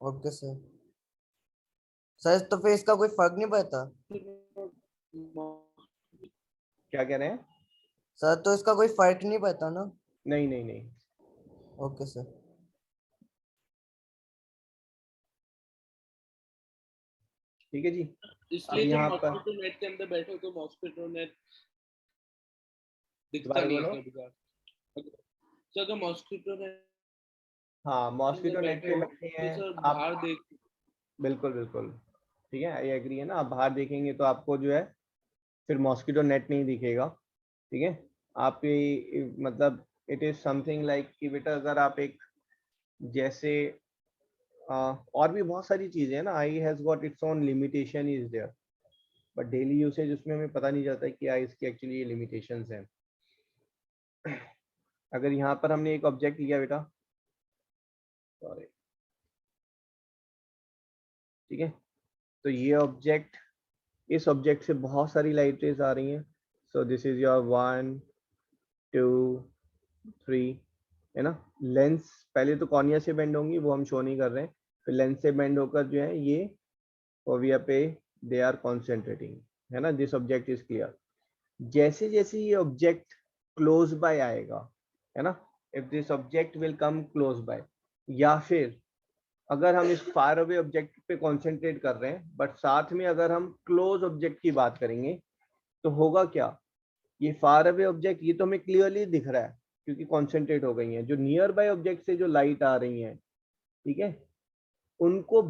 Okay sir. सर तो फिर इसका कोई फर्क नहीं पड़ता? क्या कह रहे हैं? सर तो इसका कोई फर्क नहीं पड़ता ना? नहीं नहीं नहीं, ओके सर। ठीक है जी। इसलिए जब यहाँ पर मॉस्किटो नेट के अंदर बैठो तो मॉस्किटो नेट दिखता दोबारा नहीं बोलो। है कभी। तो अगर मॉस्किटो नेट हाँ, मॉस्किटो अंदर नेट बैठे पे हो बैठे तो हैं सर आप, बाहर देख, बिल्कुल बिल्कुल, ठीक है, आई एग्री है ना। आप बाहर देखेंगे तो आपको जो है फिर मॉस्किटो नेट नहीं दिखेगा, ठीक है। आप मतलब इट इज समथिंग लाइक कि बेटा अगर आप एक जैसे और भी बहुत सारी चीजें हैं ना, eye has got its own limitation is there, but daily usage उसमें हमें पता नहीं चलता कि आई इसकी एक्चुअली ये लिमिटेशंस हैं। अगर यहाँ पर हमने एक ऑब्जेक्ट लिया बेटा, सॉरी, ठीक है, तो ये ऑब्जेक्ट, इस ऑब्जेक्ट से बहुत सारी लाइट रेज आ रही हैं। सो दिस इज योर 1 2 3, है ना। लेंस पहले तो कॉर्निया से बेंड होंगी, वो हम शो नहीं कर रहे हैं, फिर लेंस से बेंड होकर जो है ये फोविया पे दे आर कॉन्सेंट्रेटिंग, है ना। This object is clear. जैसे जैसे ये ऑब्जेक्ट क्लोज बाय आएगा, है ना, if this object will come close by, या फिर अगर हम इस फार अवे ऑब्जेक्ट पे कॉन्सेंट्रेट कर रहे हैं बट साथ में अगर हम क्लोज ऑब्जेक्ट की बात करेंगे तो होगा क्या, ये फार अवे ऑब्जेक्ट ये तो हमें क्लियरली दिख रहा है क्योंकि कॉन्सेंट्रेट हो गई है, जो नियर बाय ऑब्जेक्ट से जो लाइट आ रही है, ठीक है, उनको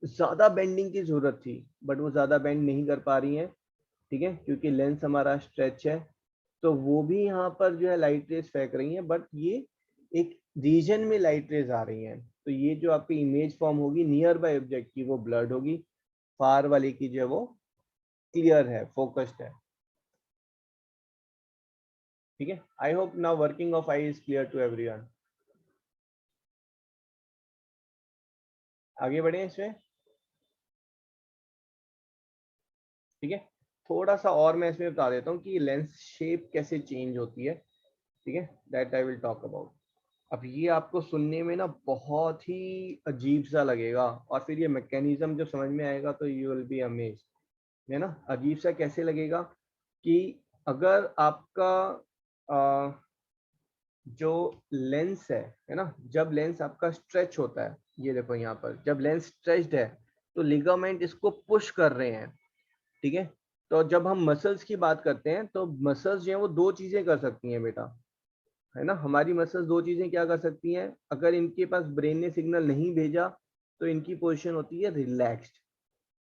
ज्यादा बेंडिंग की जरूरत थी बट वो ज्यादा बेंड नहीं कर पा रही है, ठीक है, क्योंकि लेंस हमारा स्ट्रेच है, तो वो भी यहाँ पर जो है लाइट रेज फेंक रही है, बट ये एक रीजन में लाइट रेज आ रही हैं, तो ये जो आपकी इमेज फॉर्म होगी नियर बाय ऑब्जेक्ट की वो ब्लर्ड होगी, फार वाले की जो है वो क्लियर है, फोकस्ड है, ठीक है। I hope now working of eye is clear to everyone. आगे बढ़े इसमें, ठीक है। थोड़ा सा और मैं इसमें बता देता हूँ कि लेंस शेप कैसे चेंज होती है, ठीक है, that I will talk about. अब ये आपको सुनने में ना बहुत ही अजीब सा लगेगा और फिर ये मैकेनिज्म जब समझ में आएगा तो यू विल बी अमेज्ड, है ना। अजीब सा कैसे लगेगा कि अगर आपका जो लेंस है ना, जब लेंस आपका स्ट्रेच होता है, ये देखो यहाँ पर जब लेंस स्ट्रेच्ड है तो लिगामेंट इसको पुश कर रहे हैं, ठीक है। तो जब हम मसल्स की बात करते हैं तो मसल्स जो है वो दो चीजें कर सकती हैं बेटा, है ना। हमारी मसल्स दो चीजें क्या कर सकती हैं, अगर इनके पास ब्रेन ने सिग्नल नहीं भेजा तो इनकी पोजीशन होती है रिलैक्स्ड,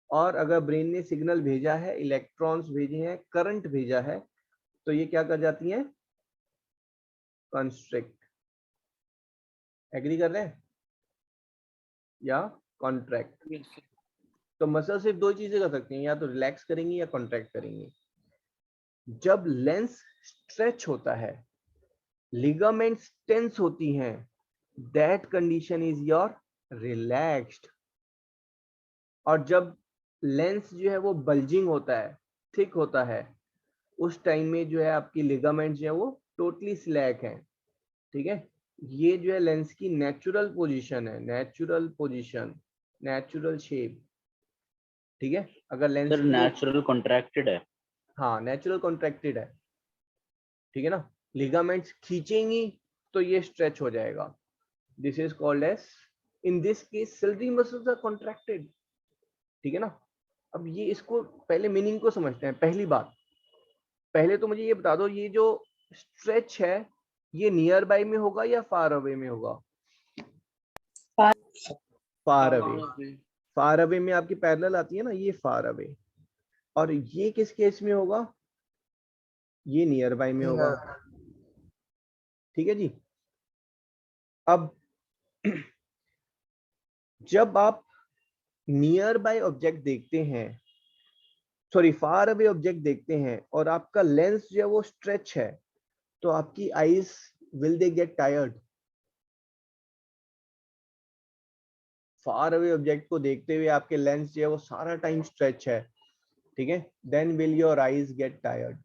और अगर ब्रेन ने सिग्नल भेजा है, इलेक्ट्रॉन्स भेजे हैं, करंट भेजा है, तो ये क्या कर जाती हैं, कंस्ट्रिक्ट। एग्री कर रहे हैं या कॉन्ट्रैक्ट। Yes, sir. तो मसल सिर्फ दो चीजें कर सकती हैं, या तो रिलैक्स करेंगी या कॉन्ट्रैक्ट करेंगी। जब लेंस स्ट्रेच होता है, लिगामेंट्स टेंस होती हैं, that condition is your relaxed. और जब लेंस जो है वो बल्जिंग होता है, थिक होता है, उस टाइम में जो है आपकी लिगामेंट जो है वो टोटली स्लैक है, ठीक है। ये जो है लेंस की नेचुरल पोजीशन है, नेचुरल पोजीशन, नेचुरल शेप, ठीक है। अगर लेंस सर नेचुरल कॉन्ट्रैक्टेड है, हाँ नेचुरल कॉन्ट्रैक्टेड है, ठीक है ना। लिगामेंट्स खींचेंगी तो ये स्ट्रेच हो जाएगा, this is called as, in this case ciliary muscles are contracted, ठीक है ना। अब ये इसको पहले मीनिंग को समझते हैं। पहली बात, पहले तो मुझे ये बता दो, ये जो स्ट्रेच है ये नियर बाय में होगा या फार अवे में होगा? Far away. फार अवे में आपकी पैरेलल आती है ना, ये फार अवे। और ये किस केस में होगा? ये नियर बाय में होगा, ठीक है जी। अब जब आप नियर बाय ऑब्जेक्ट देखते हैं, सॉरी फार अवे ऑब्जेक्ट देखते हैं और आपका लेंस जो है वो स्ट्रेच है, तो आपकी eyes will they get tired? Far away object को देखते हुए आपके लेंस जो है वो सारा टाइम स्ट्रेच है, ठीक है, then will your eyes get tired?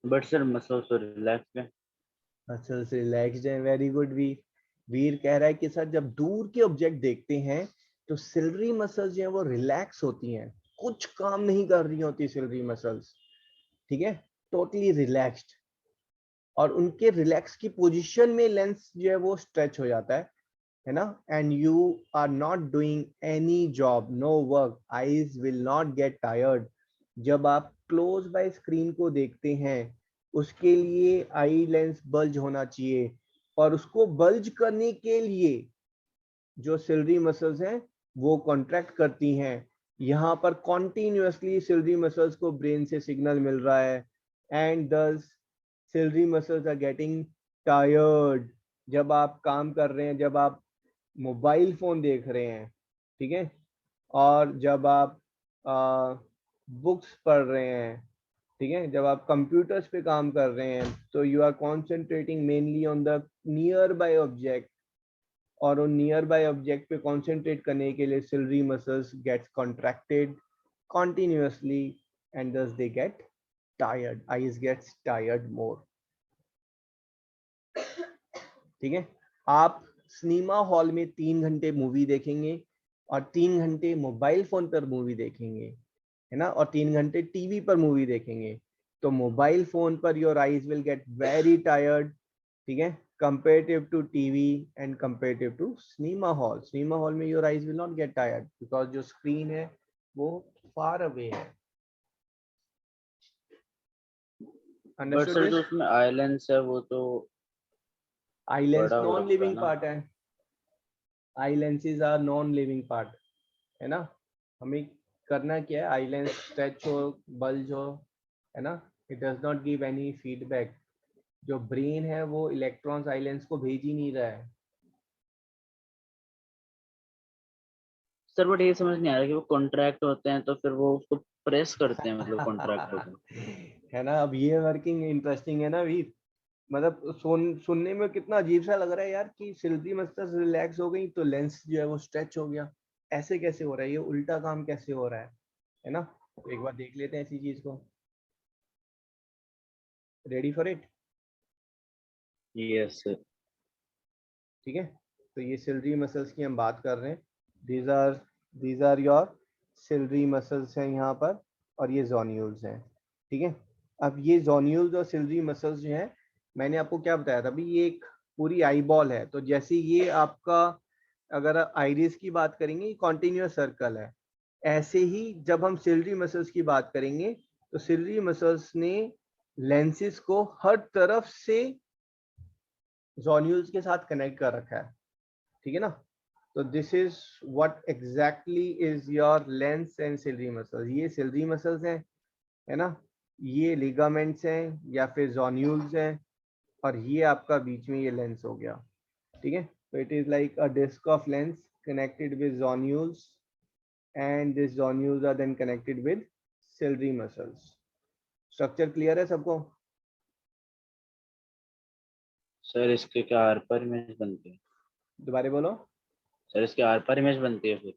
But sir muscles तो रिलैक्स है। अच्छा से रिलैक्स्ड है, वेरी गुड वीर। वीर कह रहा है कि सर जब दूर के ऑब्जेक्ट देखते हैं तो सिलरी मसल्स जो है वो रिलैक्स होती हैं, कुछ काम नहीं कर रही होती सिलरी मसल्स, ठीक है, टोटली रिलैक्स्ड, और उनके रिलैक्स की पोजीशन में लेंस जो है वो स्ट्रेच हो जाता है ना। And you are not doing any job, no work, eyes will not get tired. जब आप क्लोज बाय स्क्रीन को देखते हैं उसके लिए आई लेंस बल्ज होना चाहिए, और उसको बल्ज करने के लिए जो सिलरी मसल्स हैं वो कॉन्ट्रैक्ट करती हैं। यहाँ पर कॉन्टिन्यूसली सिलरी मसल्स को ब्रेन से सिग्नल मिल रहा है, and this ciliary muscles are getting tired, जब आप काम कर रहे हैं, जब आप मोबाइल फोन देख रहे हैं, ठीक है, और जब आप बुक्स पढ़ रहे हैं, ठीक है, जब आप कंप्यूटर्स पे काम कर रहे हैं, तो you are concentrating mainly on the nearby object, और उन नियर बाय ऑब्जेक्ट पे कॉन्सेंट्रेट करने के लिए ciliary muscles gets contracted continuously and thus they get tired, eyes gets tired more. ठीक है, आप सिनेमा हॉल में 3 घंटे मूवी देखेंगे और 3 घंटे मोबाइल फोन पर मूवी देखेंगे, है ना, और 3 घंटे टीवी पर मूवी देखेंगे, तो mobile phone per your eyes will get very tired, ठीक है, comparative to TV and comparative to cinema hall. Cinema hall में your eyes will not get tired because जो screen है वो far away है. बट सर जो उसमें eye lens है वो तो आई लेंस बड़ा हो नॉन रखा लिविंग ना। पार्ट है. Eye lenses are non living part, है ना. हमें करना क्या है, आई लेंस स्ट्रेच हो, बल्ज हो, है ना, it does not give any feedback. जो ब्रेन है वो इलेक्ट्रॉन्स आई लेंस को भेज ही नहीं रहा है. सर बट ये समझ नहीं आ रहा कि वो कॉन्ट्रैक्ट होते हैं तो फिर वो उसको प्रेस करते हैं, मतलब कॉन्ट्रैक्ट होते हैं। है ना. अब ये वर्किंग इंटरेस्टिंग है ना वीर. मतलब सुनने में कितना अजीब सा लग रहा है यार कि सिल्की मसल्स रिलैक्स हो गई तो लेंस जो है वो स्ट्रेच हो गया. ऐसे कैसे हो रहा है, ये उल्टा काम कैसे हो रहा है ना. तो एक बार देख लेते हैं ऐसी चीज को. Ready for it. Yes sir. ठीक है, तो ये सिलरी मसल्स की हम बात कर रहे हैं. These are your ciliary muscles हैं यहाँ पर, और ये जोन्यूल्स हैं. ठीक है, अब ये जोन्यूल्स और सिलरी मसल्स जो हैं, मैंने आपको क्या बताया था अभी, ये एक पूरी आई बॉल है. तो जैसे ये आपका, अगर आइरिस की बात करेंगे, कॉन्टिन्यूअस सर्कल है. ऐसे ही जब हम सिलरी मसल्स की बात करेंगे तो सिलरी मसल्स ने लेंसेस को हर तरफ से जोन्यूल्स के साथ कनेक्ट कर रखा है. ठीक है ना. तो this is what exactly is your lens and ciliary muscles. ये सिलरी मसल्स हैं, है ना, ये लिगामेंट्स हैं या फिर जोन्यूल्स हैं, और ये आपका बीच में ये लेंस हो गया. ठीक है, तो it is like a disc of lens connected with zonules, and these zonules are then connected with ciliary muscles. Structure clear है सबको? सर इसके क्या आर पर इमेज बनती है? दोबारा बोलो. सर इसके आर पर इमेज बनती है फिर?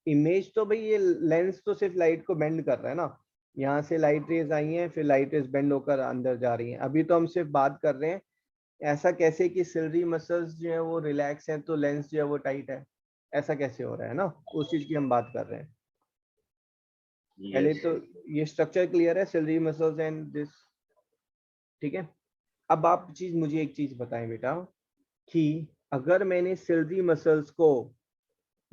इमेज तो भाई ये लेंस तो सिर्फ लाइट को बेंड कर रहा है ना. यहाँ से लाइट रेज आई हैं, फिर लाइट रेज बेंड होकर अंदर जा रही हैं. अभी तो हम सिर्फ बात कर रहे हैं ऐसा कैसे कि सिलरी मसल्स जो है वो रिलैक्स हैं तो लेंस जो है वो टाइट है. ऐसा कैसे हो रहा है ना, उस चीज की हम बात कर रहे हैं. पहले तो ये स्ट्रक्चर क्लियर है, सिलरी मसल्स एंड दिस. ठीक है, अब आप मुझे एक चीज बताएं बेटा, कि अगर मैंने सिलरी मसल्स को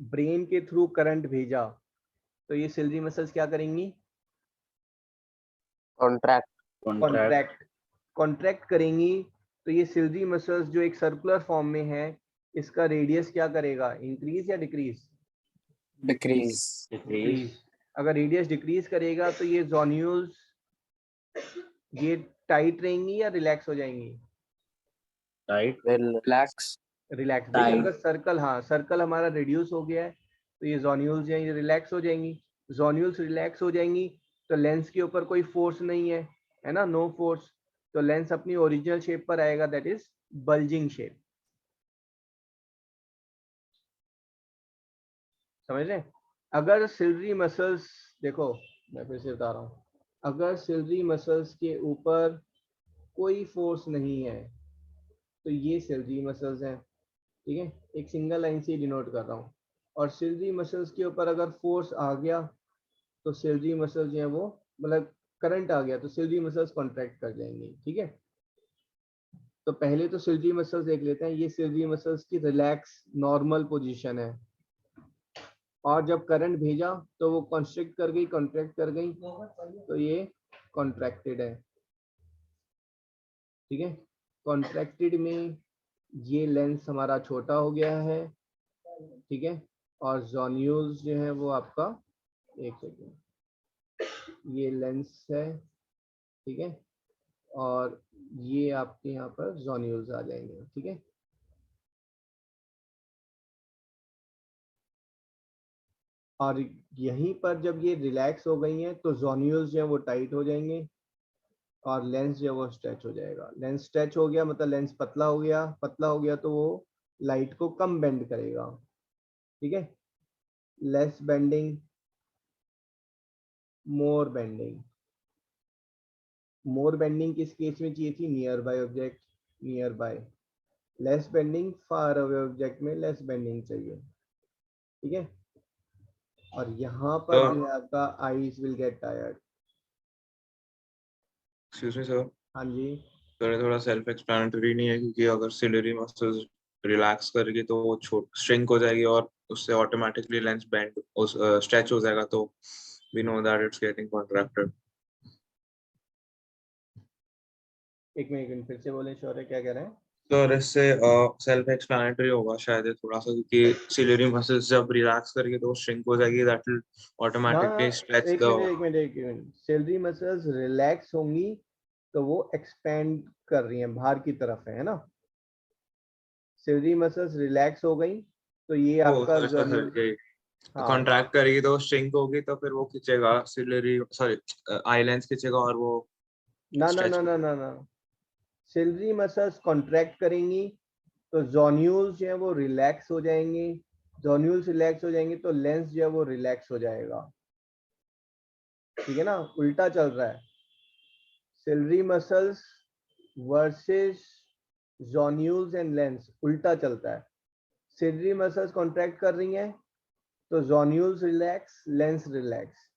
ब्रेन के थ्रू करंट भेजा तो ये सिलरी मसल्स क्या करेंगी? कॉन्ट्रैक्ट करेंगी. तो ये सिलरी मसल्स जो एक सर्कुलर फॉर्म में है, इसका रेडियस क्या करेगा, इंक्रीज या डिक्रीज? डिक्रीज. अगर रेडियस डिक्रीज करेगा तो ये जोन्यूल्स ये टाइट रहेंगी या रिलैक्स हो जाएंगी? टाइट. रिलैक्स. देखिए अगर सर्कल, हाँ सर्कल हमारा रिड्यूस हो गया है तो ये जोन्यूल्स हैं ये रिलैक्स हो जाएंगी. जोन्यूल्स रिलैक्स हो जाएंगी तो लेंस के ऊपर कोई फोर्स नहीं है ना, नो फोर्स. तो लेंस अपनी ओरिजिनल शेप पर आएगा, दैट इज बल्जिंग शेप. समझ रहे हैं? अगर सिलरी मसल्स, देखो मैं फिर से बता रहा हूँ, अगर सिलरी मसल्स के ऊपर कोई फोर्स नहीं है तो ये सिलरी मसल्स हैं. ठीक है, एक सिंगल लाइन से डिनोट कर रहा हूँ. और सिलरी मसल्स के ऊपर अगर फोर्स आ गया तो सिलरी मसल्स जो है वो, मतलब करंट आ गया तो सिलरी मसल्स कॉन्ट्रैक्ट कर जाएंगी. ठीक है, तो पहले तो सिलरी मसल्स देख लेते हैं. ये सिलरी मसल्स की रिलैक्स नॉर्मल पोजीशन है, और जब करंट भेजा तो वो कॉन्स्ट्रिक्ट कर गई, कॉन्ट्रैक्ट कर गई, तो ये कॉन्ट्रैक्टेड है. ठीक है, कॉन्ट्रैक्टेड में ये लेंस हमारा छोटा हो गया है. ठीक है, और जोन्यूल्स जो है वो आपका, एक सेकेंड, ये लेंस है. ठीक है, और ये आपके यहाँ पर जोन्यूल्स आ जाएंगे, ठीक है। और यहीं पर जब ये रिलैक्स हो गई हैं तो जोन्यूल्स जो है वो टाइट हो जाएंगे और लेंस जो है वो स्ट्रेच हो जाएगा। लेंस स्ट्रेच हो गया मतलब लेंस पतला हो गया, पतला हो गया तो वो लाइट को कम बेंड करेगा, ठीक है। लेस बेंडिंग, मोर बेंडिंग। मोर बेंडिंग किस केस में चाहिए थी? Near by object, near by. Less bending far away object में लेस बेंडिंग चाहिए, ठीक है। और यहाँ पर तो जो है आपका eyes will get tired. Excuse me sir, हाँ जी, तो ये थोड़ा सेल्फ एक्सप्लेनेटरी नहीं है, क्योंकि अगर सिलेरी मसल्स रिलैक्स करेगी तो वो श्रिंक हो जाएगी और उससे ऑटोमेटिकली लेंस बेंड स्ट्रेच हो जाएगा, तो we know that it's getting contracted. एक मिनट फिर से बोले शौर्य, क्या कह रहे हैं? सर इससे सेल्फ एक्सप्लेनेटरी होगा शायद थोड़ा सा, क्योंकि सिलेरी मसल्स जब रिलैक्स करेगी तो श्रिंक हो जाएगी, दैट विल ऑटोमेटिकली स्ट्रेच एक द। मिनट एक मिनट एक मिनट। सैलरी मसल्स रिलैक्स होंगी तो वो एक्सपेंड कर रही हैं, बाहर की तरफ है ना। सैलरी मसल्स रिलैक्स हो गई तो ये आपका हाँ कॉन्ट्रैक्ट करेगी तो श्रिंक होगी, तो फिर वो खींचेगा सिलेरी, सॉरी आई लेंस खींचेगा और वो ना ना stretch ना ना ना ना सैलरी मसल्स कॉन्ट्रैक्ट करेंगी तो जोन्यूल्स जो है वो रिलैक्स हो जाएंगे। जोन्यूल्स रिलैक्स हो जाएंगे तो लेंस जो है वो रिलैक्स हो जाएगा, ठीक है ना। उल्टा चल रहा है, ciliary muscles versus zonules and lens, उल्टा चलता है। सैलरी मसल्स कॉन्ट्रैक्ट कर रही हैं तो zonules relax, lens relax.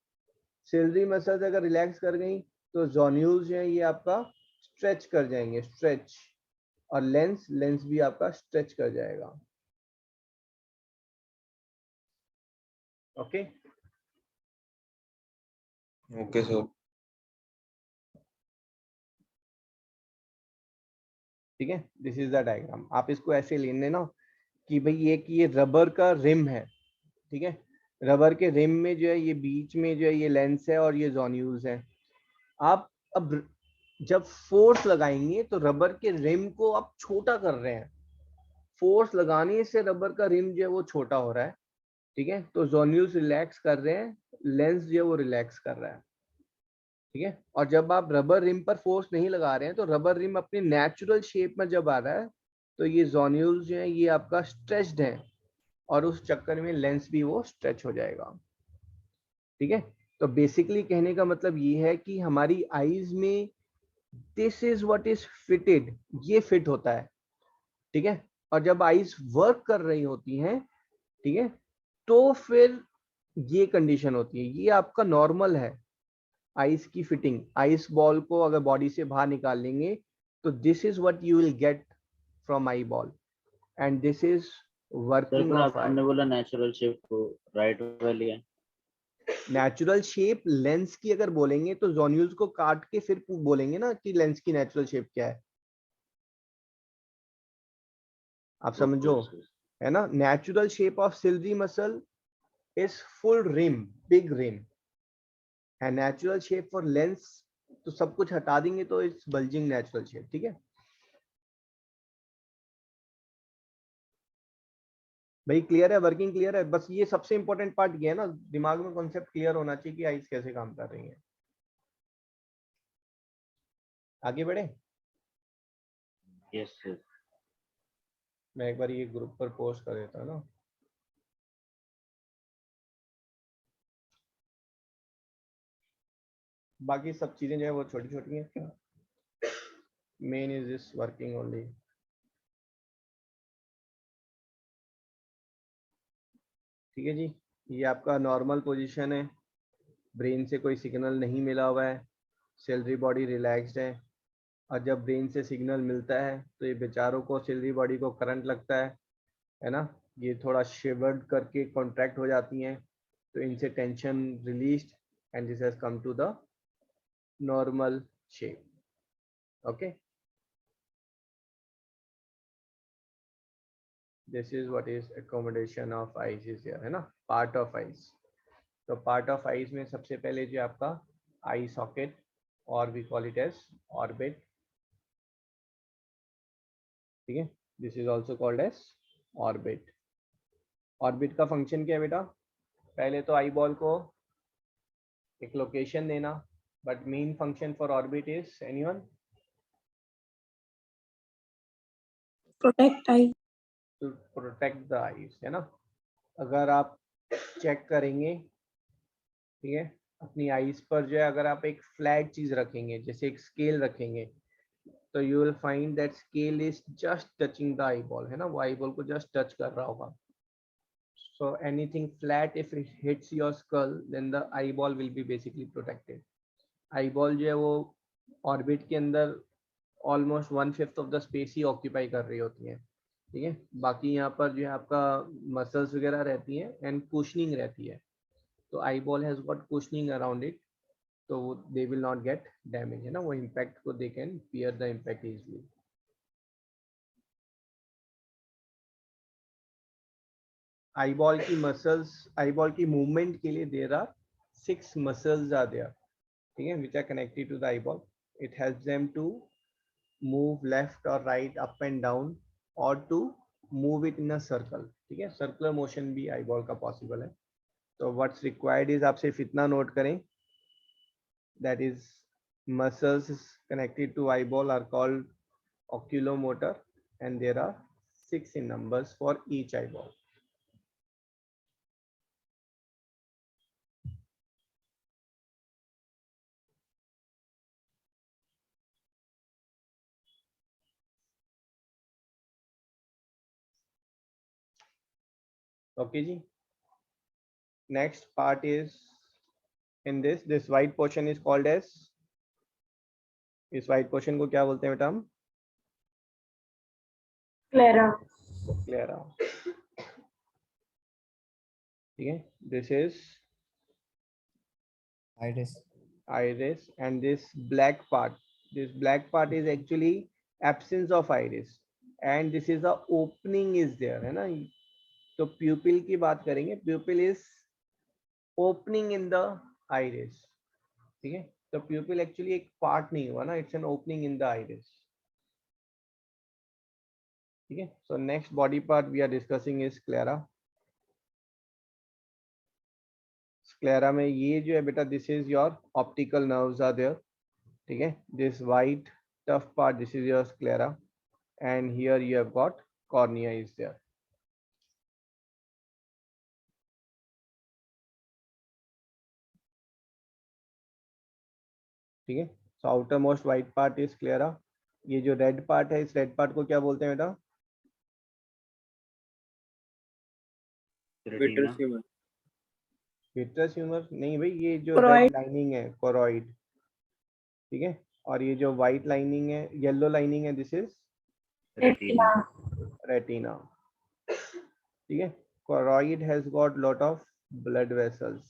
Ciliary muscles अगर रिलैक्स कर गई तो जोन्यूल्स जो है ये आपका स्ट्रेच कर जाएंगे, स्ट्रेच, और लेंस भी आपका स्ट्रेच कर जाएगा, ओके। Okay sir. ठीक है, दिस इज द डायग्राम। आप इसको ऐसे लेने ना कि भाई ये रबर का रिम है, ठीक है। रबर के रिम में जो है ये बीच में जो है ये लेंस है और ये जोन्यूल्स है। आप अब जब फोर्स लगाएंगे तो रबर के रिम को आप छोटा कर रहे हैं, फोर्स लगाने से रबर का रिम जो है वो छोटा हो रहा है, ठीक है। तो जोन्यूल्स रिलैक्स कर रहे हैं, लेंस जो है वो रिलैक्स कर रहा है, ठीक है। और जब आप रबर रिम पर फोर्स नहीं लगा रहे हैं तो रबर रिम अपने नेचुरल शेप में जब आ रहा है तो ये जोन्यूल्स जो है ये आपका स्ट्रेच्ड है और उस चक्कर में लेंस भी वो स्ट्रेच हो जाएगा, ठीक है। तो बेसिकली कहने का मतलब ये है कि हमारी आईज में this is what is fitted, ये फिट होता है, ठीक है। और जब आईज वर्क कर रही होती हैं, ठीक है, तो फिर ये कंडीशन होती है, ये आपका नॉर्मल है आइस की फिटिंग। आइस बॉल को अगर बॉडी से बाहर निकाल लेंगे तो this is what you will get from eyeball and this is working of eye. आपने बोला नेचुरल शेप को राइट वाली है। नेचुरल शेप लेंस की अगर बोलेंगे तो जोन्यूल्स को काट के फिर बोलेंगे ना कि लेंस की नेचुरल शेप क्या है, आप समझो, है ना। Natural shape of ciliary muscle is full rim, big rim, है नेचुरल शेप फॉर लेंस तो सब कुछ हटा देंगे तो इट्स बल्जिंग नेचुरल शेप, ठीक है भाई। क्लियर है, वर्किंग क्लियर है। बस ये सबसे इंपॉर्टेंट पार्ट ये है ना, दिमाग में कॉन्सेप्ट क्लियर होना चाहिए कि आइज कैसे काम कर रही है। आगे बढ़े। Yes sir. मैं एक बार ये ग्रुप पर पोस्ट कर देता हूँ ना। बाकी सब चीजें जो है वो छोटी छोटी हैं, main is this working only. ठीक है जी, ये आपका नॉर्मल पोजीशन है, ब्रेन से कोई सिग्नल नहीं मिला हुआ है, सैलरी बॉडी रिलैक्स्ड है। और जब ब्रेन से सिग्नल मिलता है तो ये बेचारों को, सैलरी बॉडी को करंट लगता है ना। ये थोड़ा शिवर्ड करके कॉन्ट्रैक्ट हो जाती हैं तो इनसे tension released and this has come to the normal shape, okay. This is what is accommodation of eyes is here, है ना, पार्ट ऑफ आइज। तो पार्ट ऑफ आइज में सबसे पहले जो आपका आई सॉकेट और we call it as orbit, ठीक है, this is also called as orbit. Orbit का फंक्शन क्या है बेटा? पहले तो आई बॉल को एक लोकेशन देना, but main function for orbit is anyone? Protect eye. To protect the eyes, है ना। अगर आप चेक करेंगे, ठीक है, अपनी आईज पर जो है अगर आप एक फ्लैट चीज रखेंगे, जैसे एक स्केल रखेंगे, तो you will find that scale is just touching the I ball, है ना, वो आई बॉल को जस्ट टच कर रहा होगा। So anything flat if it hits your skull then the I ball will be basically protected. Eye ball जो है वो ऑर्बिट के अंदर ऑलमोस्ट 1/5 ऑफ द स्पेस ही ऑक्यूपाई कर रही होती है, ठीक है। बाकी यहाँ पर जो है आपका मसल्स वगैरह रहती हैं एंड कुशनिंग रहती है, तो eyeball has got cushioning around it, तो they will not get damage, है ना, वो इम्पैक्ट को they can bear the impact easily. Eyeball की मसल्स, आई बॉल की मूवमेंट के लिए there are 6 muscles are there, ठीक है, which are connected to the eye ball. It helps them to move left और right, up and down, और to move it in a circle, ठीक है, circular motion भी eye ball का possible है। तो व्हाट्स रिक्वायर्ड इज आप सिर्फ इतना नोट करें, that is muscles connected to eyeball are called oculomotor, and there are 6 in numbers for each eyeball. Okay ji, next part is in this white portion is called as, इस white portion को क्या बोलते हैं बेटा हम? Clara. Sclera, ठीक है, this is iris, and this black part is actually absence of iris, and this is a opening is there, है ना। तो pupil की बात करेंगे, pupil is opening in the iris, ठीक है, तो pupil actually एक part नहीं हुआ ना, it's an opening in the iris, ठीक है। So next body part we are discussing is sclera. Sclera में ये जो है बेटा, this is your optical nerves are there, ठीक है, this white tough part, this is your sclera, and here you have got cornea is there. ठीक है, so outermost white part is sclera. ये जो red part है, इस red part को क्या बोलते हैं बेटा? Vitreous humor. विट्रस ह्यूमर नहीं भाई, ये जो Choroid. रेड लाइनिंग है कोरॉइड, ठीक है, और ये जो व्हाइट लाइनिंग है, येलो लाइनिंग है, दिस इज Retina. रेटिना, ठीक है। Choroid has got lot of blood vessel,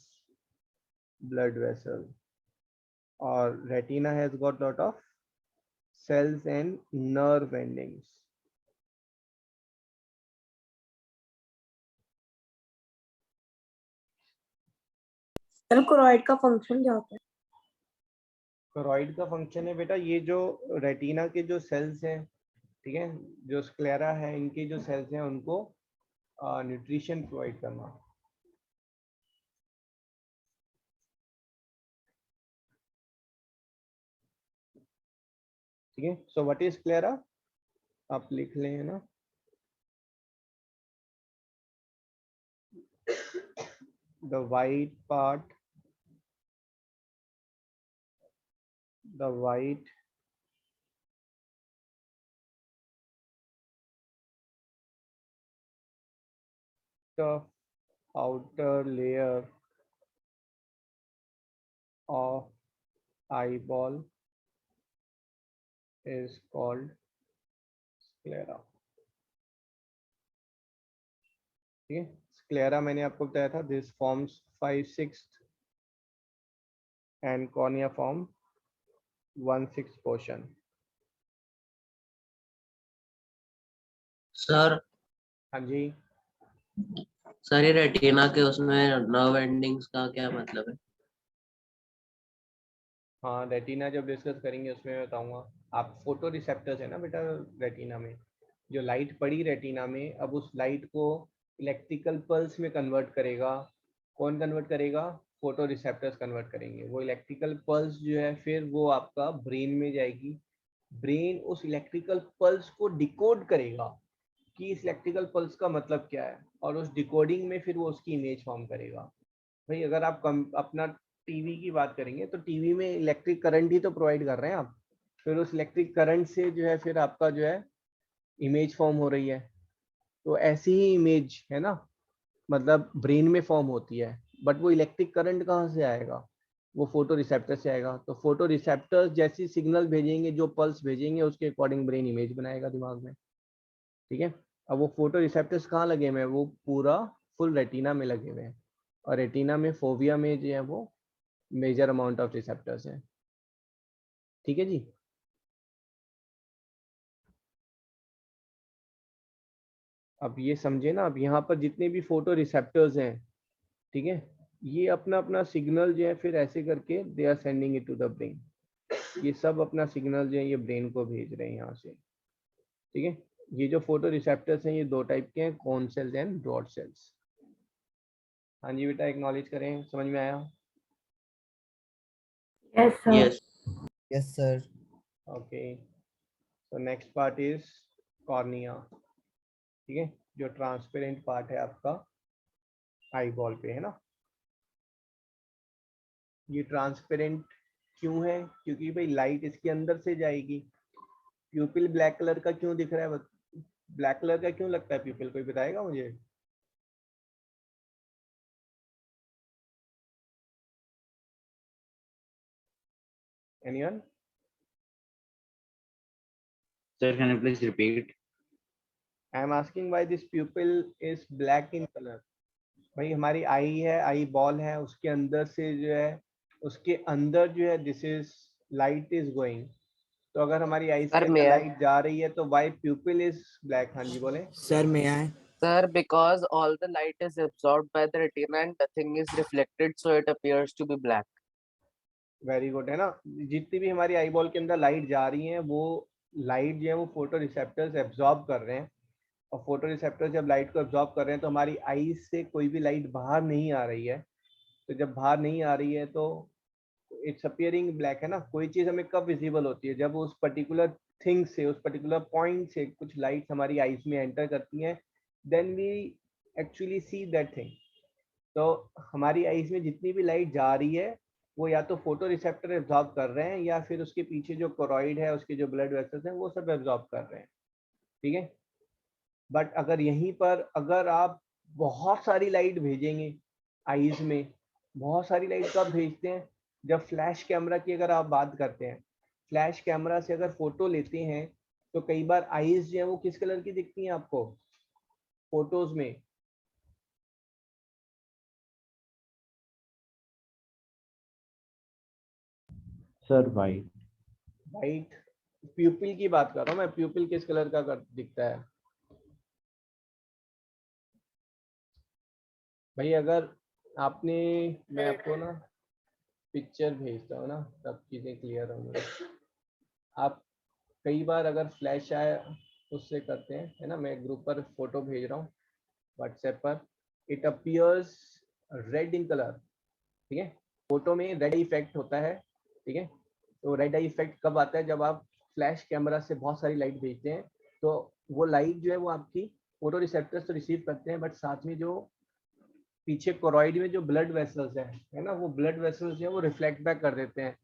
और retina has got lot of cells and nerve endings. Sir choroid का फंक्शन क्या होता है? कोरॉइड का फंक्शन है बेटा, ये जो रेटिना के जो सेल्स हैं, ठीक है, जो स्क्लेरा है, इनके जो सेल्स हैं उनको न्यूट्रिशन प्रोवाइड करना, ठीक है। सो व्हाट इज स्क्लेरा, आप लिख लें, है ना, the white part, the white tough outer layer of eyeball is called sclera, ठीक है। स्क्लेरा मैंने आपको बताया था, this forms 5/6 and cornea form 1/6 portion. Sir हाँ जी, सर ये रेटिना के उसमें नर्व एंडिंग्स का क्या मतलब है? हाँ, रेटिना जब डिस्कस करेंगे उसमें बताऊंगा। आप फोटो रिसेप्टर्स है ना बेटा रेटिना में, जो लाइट पड़ी रेटिना में, अब उस लाइट को इलेक्ट्रिकल पल्स में कन्वर्ट करेगा। कौन कन्वर्ट करेगा? फोटो रिसेप्टर्स कन्वर्ट करेंगे। वो इलेक्ट्रिकल पल्स जो है फिर वो आपका ब्रेन में जाएगी। ब्रेन उस इलेक्ट्रिकल पल्स को डिकोड करेगा कि इस इलेक्ट्रिकल पल्स का मतलब क्या है, और उस डिकोडिंग में फिर वो उसकी इमेज फॉर्म करेगा। भाई अगर आप अपना टीवी की बात करेंगे तो टीवी में इलेक्ट्रिक करंट ही तो प्रोवाइड कर रहे हैं आप, फिर उस इलेक्ट्रिक करंट से जो है फिर आपका जो है इमेज फॉर्म हो रही है। तो ऐसी ही इमेज है ना, मतलब ब्रेन में फॉर्म होती है, बट वो इलेक्ट्रिक करंट कहाँ से आएगा? वो फोटो रिसेप्टर से आएगा। तो फोटो रिसेप्टर्स जैसी सिग्नल भेजेंगे, जो पल्स भेजेंगे उसके अकॉर्डिंग ब्रेन इमेज बनाएगा दिमाग में। ठीक है। अब वो फोटो रिसेप्टर्स कहाँ लगे हुए हैं? वो पूरा फुल रेटिना में लगे हुए हैं, और रेटिना में फोविया में जो है वो मेजर अमाउंट ऑफ रिसेप्टर्स हैं। ठीक है जी। अब ये समझे ना, अब यहाँ पर जितने भी फोटो रिसेप्टर्स हैं, ठीक है, ये अपना अपना सिग्नल जो है फिर ऐसे करके they are sending it to the brain. ये सब अपना सिग्नल जो है ये ब्रेन को भेज रहे हैं यहाँ से। ठीक है। ये जो फोटो रिसेप्टर्स हैं ये दो टाइप के हैं, cone cells and rod cells. हाँ जी बेटा, एक्नॉलेज करें, समझ में आया? Yes, sir. Yes. Yes sir. Okay, so next part is cornea. ठीक है, जो ट्रांसपेरेंट पार्ट है आपका आई बॉल पे, है ना। ये ट्रांसपेरेंट क्यों है? क्योंकि भाई लाइट इसके अंदर से जाएगी। प्यूपिल ब्लैक कलर का क्यों दिख रहा है? ब्लैक कलर का क्यों लगता है प्यूपिल? कोई बताएगा मुझे? Anyone? Sir, can you please repeat? I am asking why this प्यूपिल is black in colour. भाई हमारी आई है, आई बॉल है, उसके अंदर से जो है, उसके अंदर जो है this is light is going. तो अगर हमारी आई से लाइट जा रही है तो व्हाई प्यूपिल इज ब्लैक? हाँ जी बोले सर मैं आए। Sir, because all the light is absorbed by the retina and nothing is reflected, so it appears to be black. Very good, है ना। जितनी भी हमारी आई बॉल के अंदर लाइट जा रही है वो लाइट जो है वो फोटो रिसेप्टर्स एब्जॉर्ब कर रहे हैं, और फोटो रिसेप्टर्स जब लाइट को एब्जॉर्ब कर रहे हैं तो हमारी आई से कोई भी लाइट बाहर नहीं आ रही है। तो जब बाहर नहीं आ रही है तो इट्स अपीयरिंग ब्लैक, है ना। कोई चीज हमें कब विजिबल होती है? जब उस पर्टिकुलर थिंग से, उस पर्टिकुलर पॉइंट से कुछ लाइट हमारी आईज में एंटर करती हैं, then we actually see that thing. तो हमारी आईज में जितनी भी लाइट जा रही है वो या तो फोटो रिसेप्टर एब्जॉर्ब कर रहे हैं, या फिर उसके पीछे जो कोरॉइड है, उसके जो ब्लड वेसल्स हैं, वो सब एब्जॉर्ब कर रहे हैं। ठीक है। बट अगर यहीं पर अगर आप बहुत सारी लाइट भेजेंगे आईज में, बहुत सारी लाइट कब भेजते हैं? जब फ्लैश कैमरा की अगर आप बात करते हैं, फ्लैश कैमरा से अगर फोटो लेते हैं तो कई बार आईज जो है वो किस कलर की दिखती हैं आपको फोटोज में? Sir white. वाइट। प्यूपिल की बात कर रहा हूँ मैं, प्यूपिल किस कलर का दिखता है भाई? अगर आपने, मैं आपको ना पिक्चर भेजता हूँ ना तब चीजें क्लियर होंगी। आप कई बार अगर फ्लैश आए उससे करते हैं, है ना। मैं ग्रुप पर फोटो भेज रहा हूँ व्हाट्सएप पर, it appears red in colour. ठीक है, फोटो में रेड इफेक्ट होता है। ठीक है, तो रेड आई इफेक्ट कब आता है? जब आप फ्लैश कैमरा से बहुत सारी लाइट भेजते हैं तो वो लाइट जो है वो आपकी फोटो रिसेप्टर्स तो रिसीव करते हैं, बट साथ में जो पीछे कोरॉइड में जो ब्लड वेसल्स है ना, वो ब्लड वेसल्स जो है वो रिफ्लेक्ट बैक कर देते हैं।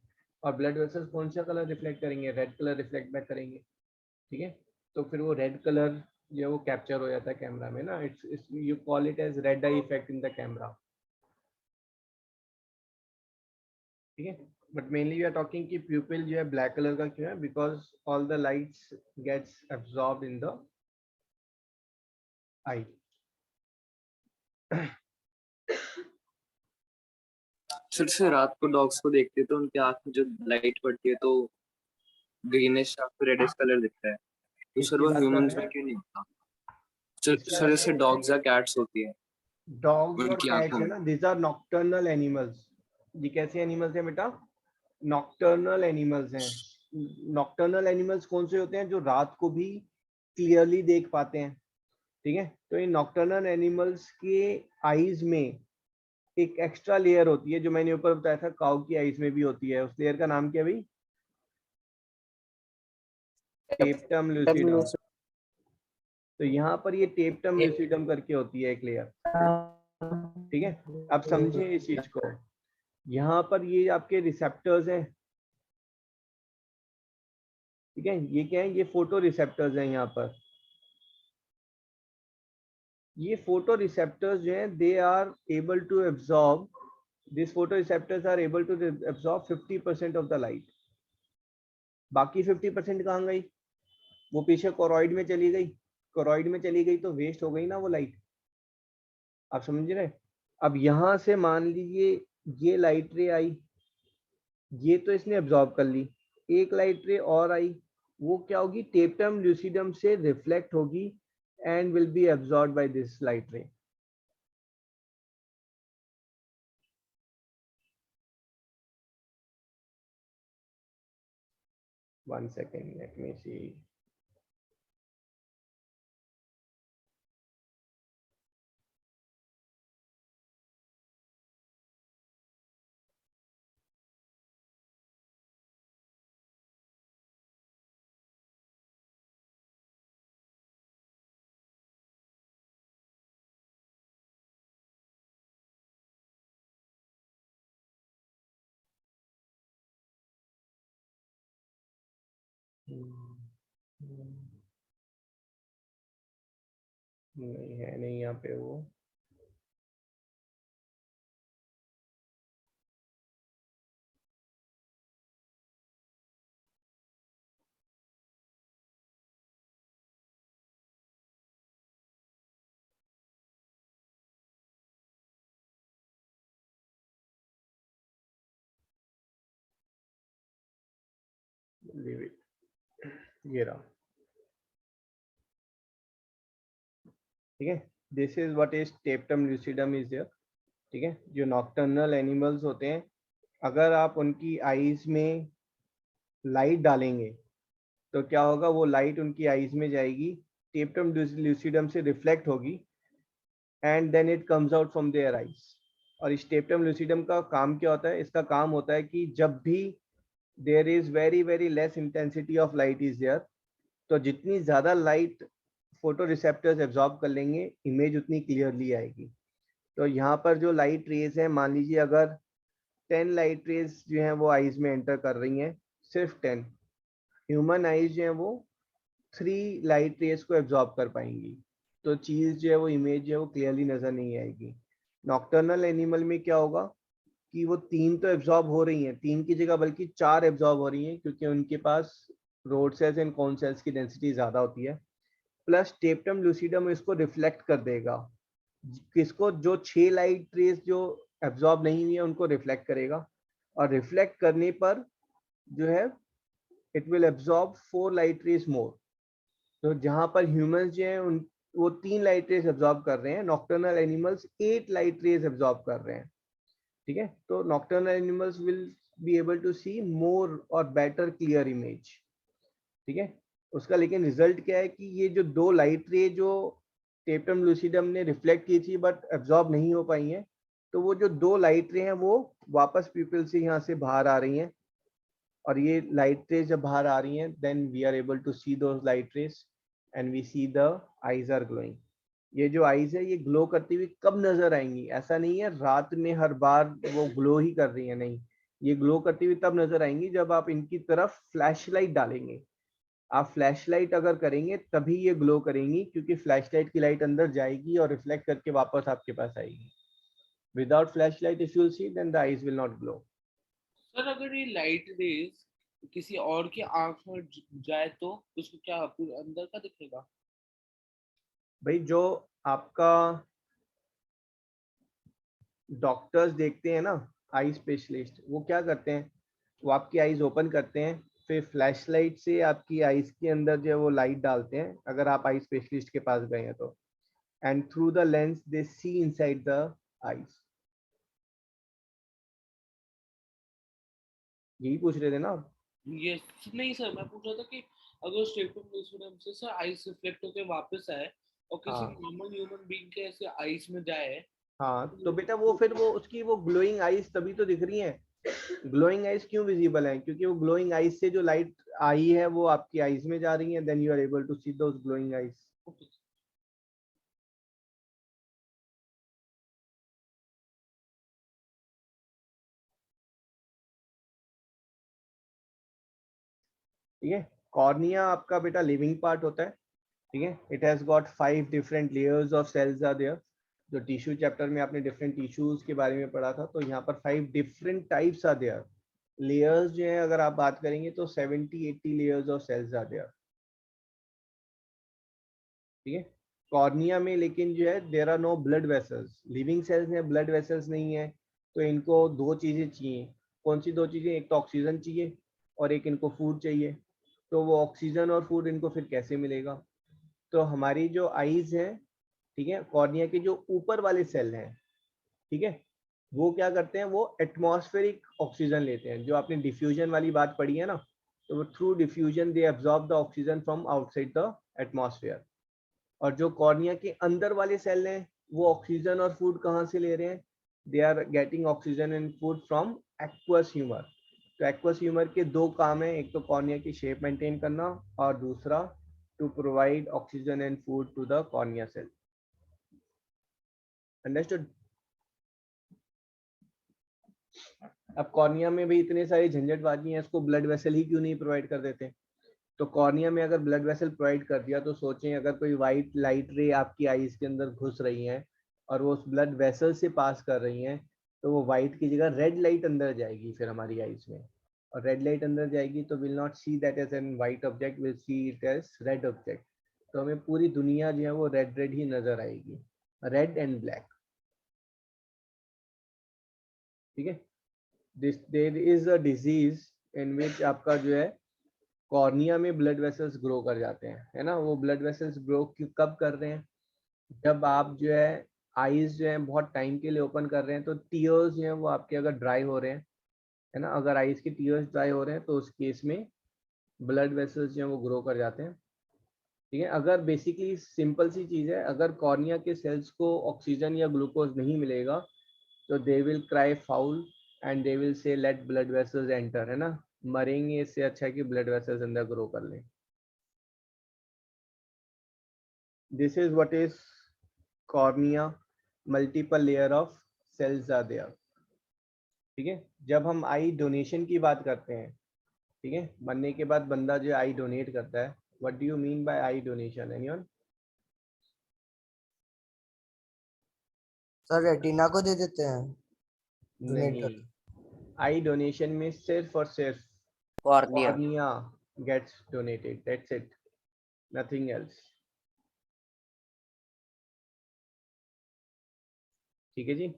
और ब्लड वेसल्स कौन सा कलर रिफ्लेक्ट करेंगे? रेड कलर रिफ्लेक्ट बैक करेंगे। ठीक है, तो फिर वो रेड कलर जो है वो कैप्चर हो जाता है कैमरा में ना। It's you call it as red eye effect in the camera. ठीक है, but mainly we are talking कि प्यूपिल जो है ब्लैक कलर का क्यों है? Because all the lights gets absorbed in the eye. Sir से रात को डॉग्स को देखते हैं तो उनके आँख में जो लाइट पड़ती है तो ग्रीनिश या रेडिश कलर दिखता है, तो सर वो ह्यूमंस में क्यों नहीं होता? सर जैसे डॉग्स या कैट्स होती है, डॉग्स और उनकी कैट्स आंखों है में। ना, दीज आर नॉक्टर्नल एनिमल्स। ये कैसे एनिमल्स हैं बेटा? नॉक्टर्नल एनिमल्स हैं। नॉक्टर्नल एनिमल्स कौन से होते हैं? जो रात को भी क्लियरली देख पाते हैं, ठीक है। तो इन नॉक्टर्नल एनिमल्स के आईज में एक एक्स्ट्रा लेयर होती है, जो मैंने ऊपर बताया था काऊ की आईज में भी होती है। उस लेयर का नाम क्या है भाई? टेप्टम लूसिडम। तो यहाँ पर ये टेप्टम लूसिडम करके होती है एक लेयर, ठीक है। अब समझे इस चीज को। यहाँ पर ये आपके रिसेप्टर्स हैं, ठीक है। ये क्या है? ये फोटो रिसेप्टर्स हैं। यहाँ पर ये फोटो रिसेप्टर्स जो हैं, they are able to absorb, this photoreceptors are able to absorb 50% of the light. बाकी 50% कहाँ गई? वो पीछे कोरॉइड में चली गई। कोरॉइड में चली गई तो वेस्ट हो गई ना वो लाइट। आप समझ रहे? अब यहाँ से मान लीजिए ये लाइट रे आई, ये तो इसने एब्जॉर्ब कर ली। एक लाइट रे और आई, वो क्या होगी? टेप्टम लूसिडम से रिफ्लेक्ट होगी and will be absorbed by this light ray. One second, let me see. नहीं है, नहीं यहाँ पे वो। Leave it. ये रहा, ठीक है। This is what is tapetum lucidum is there, ठीक है। जो नॉक्टर्नल एनिमल्स होते हैं, अगर आप उनकी आईज में लाइट डालेंगे तो क्या होगा? वो लाइट उनकी आईज में जाएगी, टेप्टम लूसिडम से रिफ्लेक्ट होगी and then it comes out from their eyes. और इस टेप्टम लूसिडम का काम क्या होता है? इसका काम होता है कि जब भी there is very less intensity of light is there, तो जितनी ज्यादा लाइट फोटो रिसेप्टर्स एब्जॉर्ब कर लेंगे, इमेज उतनी क्लियरली आएगी। तो यहाँ पर जो लाइट रेज है, मान लीजिए अगर 10 लाइट रेज जो हैं वो आईज में एंटर कर रही हैं, सिर्फ 10, ह्यूमन आईज जो है वो 3 लाइट रेज को एब्जॉर्ब कर पाएंगी। तो चीज जो है वो इमेज जो है वो क्लियरली नजर नहीं आएगी। नॉक्टर्नल एनिमल में क्या होगा कि वो 3 तो एब्जॉर्ब हो रही हैं, 3 की जगह बल्कि 4 एब्जॉर्ब हो रही हैं, क्योंकि उनके पास rod cells and cone cells की डेंसिटी ज्यादा होती है। प्लस टेप्टम लूसिडम इसको रिफ्लेक्ट कर देगा। किसको? जो 6 लाइट रेज जो एब्जॉर्ब नहीं हुई है उनको रिफ्लेक्ट करेगा, और रिफ्लेक्ट करने पर जो है it will absorb 4 light rays more. तो जहां पर ह्यूमंस जो है उन वो 3 लाइट रेज एब्जॉर्ब कर रहे हैं, nocturnal animals 8 light rays absorb कर रहे हैं, ठीक है। तो nocturnal animals will be able to see more और बेटर क्लियर इमेज, ठीक है। उसका लेकिन रिजल्ट क्या है कि ये जो 2 लाइट रे जो टेप्टम लूसिडम ने रिफ्लेक्ट की थी बट एब्जॉर्ब नहीं हो पाई हैं, तो वो जो 2 लाइट रे हैं वो वापस पीपल से यहाँ से बाहर आ रही हैं। और ये लाइट रेज जब बाहर आ रही हैं, then we are able to see those light rays and we see the eyes are glowing. ये जो आईज है ये ग्लो करती हुई कब नजर आएंगी? ऐसा नहीं है रात में हर बार वो ग्लो ही कर रही है, नहीं। ये ग्लो करती हुई तब नजर आएंगी जब आप इनकी तरफ फ्लैश लाइट डालेंगे। आप फ्लैश लाइट अगर करेंगे तभी ये ग्लो करेंगी, क्योंकि फ्लैश लाइट की लाइट अंदर जाएगी और रिफ्लेक्ट करके वापस आपके पास आएगी। Without flash light if you see then the eyes will not glow. Sir अगर ये लाइट रेज किसी और की आंख में जाए तो उसको क्या पूरे अंदर का दिखेगा? भाई जो आपका डॉक्टर्स देखते हैं ना, आई स्पेशलिस्ट, वो क्या करते हैं? वो आपकी आईज ओपन करते हैं, फिर फ्लैश लाइट से आपकी आईज के अंदर जो है वो लाइट डालते हैं, अगर आप आई स्पेशलिस्ट के पास गए हैं तो, and through the lens they see inside the eyes. यही पूछ रहे थे ना आप? ये नहीं सर, मैं पूछ रहा था कि अगर स्टेफन विल्सन से सर आइस रिफ्लेक्ट होके वापस आए और किसी हाँ नॉर्मल ह्यूमन बीइंग के ऐसे आइस में जाए, हाँ, तो बेटा वो फिर वो उसकी वो ग्लोइंग आइज तभी तो दिख रही है। ग्लोइंग आइज क्यों विजिबल है? क्योंकि वो ग्लोइंग आइज से जो लाइट आई है वो आपकी आइज में जा रही है, then you are able to see those glowing eyes. ठीक है, कॉर्निया आपका बेटा लिविंग पार्ट होता है। ठीक है, it has got 5 different layers of cells are there. जो टिश्यू चैप्टर में आपने डिफरेंट टिश्यूज के बारे में पढ़ा था, तो यहाँ पर 5 different types are there. Layers जो है अगर आप बात करेंगे तो 70-80 layers of cells are there. ठीक है, कॉर्निया में लेकिन जो है there are no blood vessels. Living cells में ब्लड वेसल्स नहीं है, तो इनको दो चीजें चाहिए। कौन सी दो चीजें? एक तो ऑक्सीजन चाहिए और एक इनको फूड चाहिए। तो वो ऑक्सीजन और फूड इनको फिर कैसे मिलेगा? तो हमारी जो आईज है, ठीक है, कॉर्निया के जो ऊपर वाले सेल हैं, ठीक है, वो क्या करते हैं? वो एटमॉस्फेरिक ऑक्सीजन लेते हैं। जो आपने डिफ्यूजन वाली बात पढ़ी है ना, तो वो through diffusion they absorb the oxygen from outside the atmosphere. और जो कॉर्निया के अंदर वाले सेल हैं, वो ऑक्सीजन और फूड कहाँ से ले रहे हैं? They are getting oxygen and food from aqueous humour. तो एक्वस ह्यूमर के दो काम है, एक तो कॉर्निया की शेप मेंटेन करना और दूसरा to provide oxygen and food to the cornea cell. Understood? अब कॉर्निया में भी इतने सारी झंझटबाजी हैं, इसको ब्लड वेसल ही क्यों नहीं प्रोवाइड कर देते? तो कॉर्निया में अगर ब्लड वेसल प्रोवाइड कर दिया, तो सोचें अगर कोई वाइट लाइट रे आपकी आईज के अंदर घुस रही है और वो उस ब्लड वेसल से पास कर रही हैं, तो वो वाइट की जगह रेड लाइट अंदर जाएगी फिर हमारी आईज में। और रेड लाइट अंदर जाएगी तो will not see that as an white object, will see it as red object. तो हमें पूरी दुनिया जो है वो रेड रेड ही नजर आएगी, रेड एंड ब्लैक। ठीक है, there is a disease in which आपका जो है कॉर्निया में ब्लड वेसल्स ग्रो कर जाते हैं, है ना। वो ब्लड वेसल्स ग्रो कब कर रहे हैं? जब आप जो है आईज जो है बहुत टाइम के लिए ओपन कर रहे हैं, तो टीयर्स जो है वो आपके अगर ड्राई हो रहे हैं, है ना, अगर आईज के टीयर्स ड्राई हो रहे हैं, तो उस केस में ब्लड वेसल्स जो है वो ग्रो कर जाते हैं। ठीक है, अगर बेसिकली सिंपल सी चीज है, अगर कॉर्निया के सेल्स को ऑक्सीजन या ग्लूकोज नहीं मिलेगा, तो they will cry foul and they will say let blood vessels enter, है ना। मरेंगे इससे अच्छा है कि ब्लड वेसल्स अंदर ग्रो कर लें। This is what is cornea, multiple layer of cells are there. ठीक है, जब हम आई डोनेशन की बात करते हैं, ठीक है, मरने के बाद बंदा जो आई डोनेट करता है, what do you mean by eye donation? Anyone? Sir retina को दे देते हैं डोनेट नहीं, कर। आई डोनेशन में सिर्फ और सिर्फ cornea. Cornea gets donated, that's it, nothing else. ठीक है जी।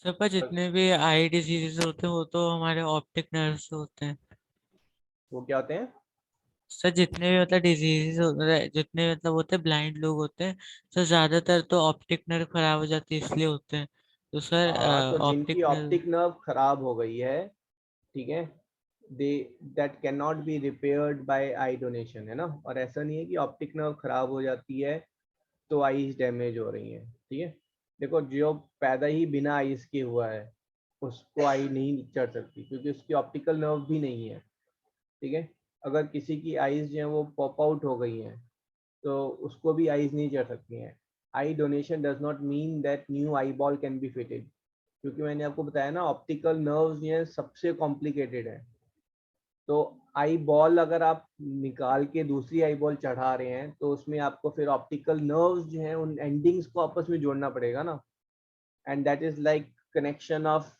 सर पर जितने भी आई डिजीजेस होते हैं वो तो हमारे ऑप्टिक नर्व से होते हैं। वो क्या होते हैं? सर जितने भी मतलब डिजीजेस होते हैं, जितने मतलब होते हैं ब्लाइंड लोग होते हैं, सर ज्यादातर तो ऑप्टिक नर्व खराब हो जाती है इसलिए होते हैं। तो सर हाँ, तो जिनकी ऑप्टिक नर्व। ऑप्टिक नर्व खराब हो गई है, ठीक है, they that can not be repaired by eye donation, है ना। और ऐसा नहीं है कि ऑप्टिक नर्व खराब हो जाती है तो आईज डैमेज हो रही है। ठीक है, देखो जो पैदा ही बिना आईज के हुआ है उसको आई नहीं चढ़ सकती, क्योंकि उसकी ऑप्टिकल नर्व भी नहीं है। ठीक है, अगर किसी की आईज जो है वो पॉप आउट हो गई हैं, तो उसको भी आईज नहीं चढ़ सकती हैं। आई donation does not mean that new eye ball can be fitted, क्योंकि मैंने आपको बताया ना, ऑप्टिकल नर्व्स ये सबसे कॉम्प्लिकेटेड है। तो आई बॉल अगर आप निकाल के दूसरी आई बॉल चढ़ा रहे हैं, तो उसमें आपको फिर ऑप्टिकल नर्व्स जो हैं उन एंडिंग्स को आपस में जोड़ना पड़ेगा ना। And that is like connection of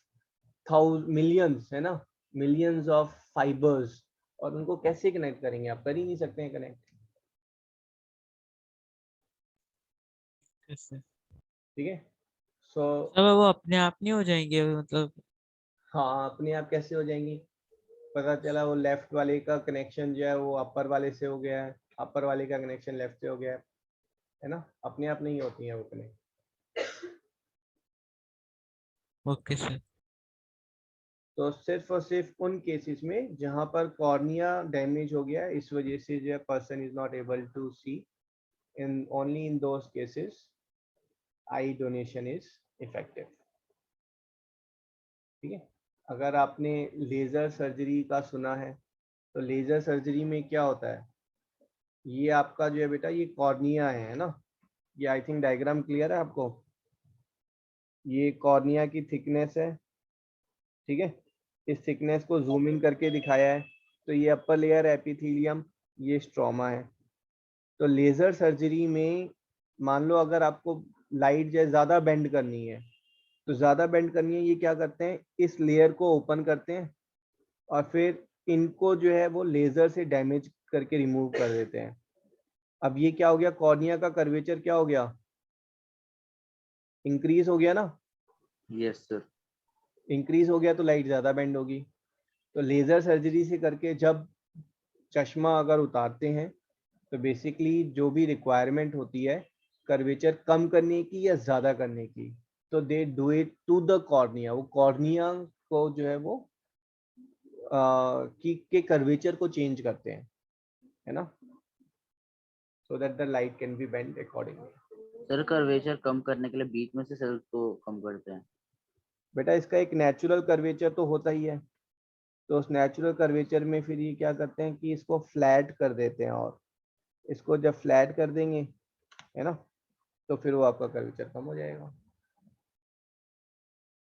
millions, है ना, मिलियंस ऑफ फाइबर्स। और उनको कैसे कनेक्ट करेंगे? आप कर ही नहीं सकते हैं कनेक्ट। ठीक है, सो सर वो अपने आप नहीं हो जाएंगे मतलब? हाँ, अपने आप कैसे हो जाएंगी? पता चला वो लेफ्ट वाले का कनेक्शन जो है वो अपर वाले से हो गया है, अपर वाले का कनेक्शन लेफ्ट से हो गया है ना। अपने आप नहीं होती है वो कनेक्ट। Okay sir. तो सिर्फ और सिर्फ उन केसेस में जहां पर कॉर्निया डैमेज हो गया, इस वजह से जो person is not able to see, in only in those cases eye donation is effective. ठीक है, अगर आपने लेजर सर्जरी का सुना है तो लेजर सर्जरी में क्या होता है, ये आपका जो है बेटा ये कॉर्निया है ना, ये आई थिंक डायग्राम क्लियर है आपको, ये कॉर्निया की थिकनेस है। ठीक है, इस थिकनेस को जूम इन करके दिखाया है, तो ये अपर लेयर एपिथेलियम, ये स्ट्रोमा है। तो लेजर सर्जरी में मान लो अगर आपको लाइट जो ज़्यादा बेंड करनी है, तो ज़्यादा बेंड करनी है, ये क्या करते हैं, इस लेयर को ओपन करते हैं और फिर इनको जो है वो लेज़र से डैमेज करके रिमूव कर देते हैं। अब ये क्या हो गया, कॉर्निया का कर्वेचर क्या हो गया, इंक्रीज हो गया ना। Yes sir. इंक्रीज हो गया तो लाइट ज़्यादा बेंड होगी। तो लेज़र सर्जरी से करके जब चश्मा अगर उतारते हैं तो बेसिकली जो भी रिक्वायरमेंट होती है कर्वेचर कम करने की या ज़्यादा करने की, तो they do it to the cornea, वो कॉर्निया को जो है वो के कर्वेचर को चेंज करते हैं, है ना, so that the light can be bent accordingly. Sir curvature कम करने के लिए बीच में से सेल्स को कम करते हैं। बेटा इसका एक नेचुरल कर्वेचर तो होता ही है, तो उस नेचुरल कर्वेचर में फिर ये क्या करते हैं कि इसको फ्लैट कर देते हैं, और इसको जब फ्लैट कर देंगे, है ना, तो फिर वो आपका कर्वेचर कम हो जाएगा।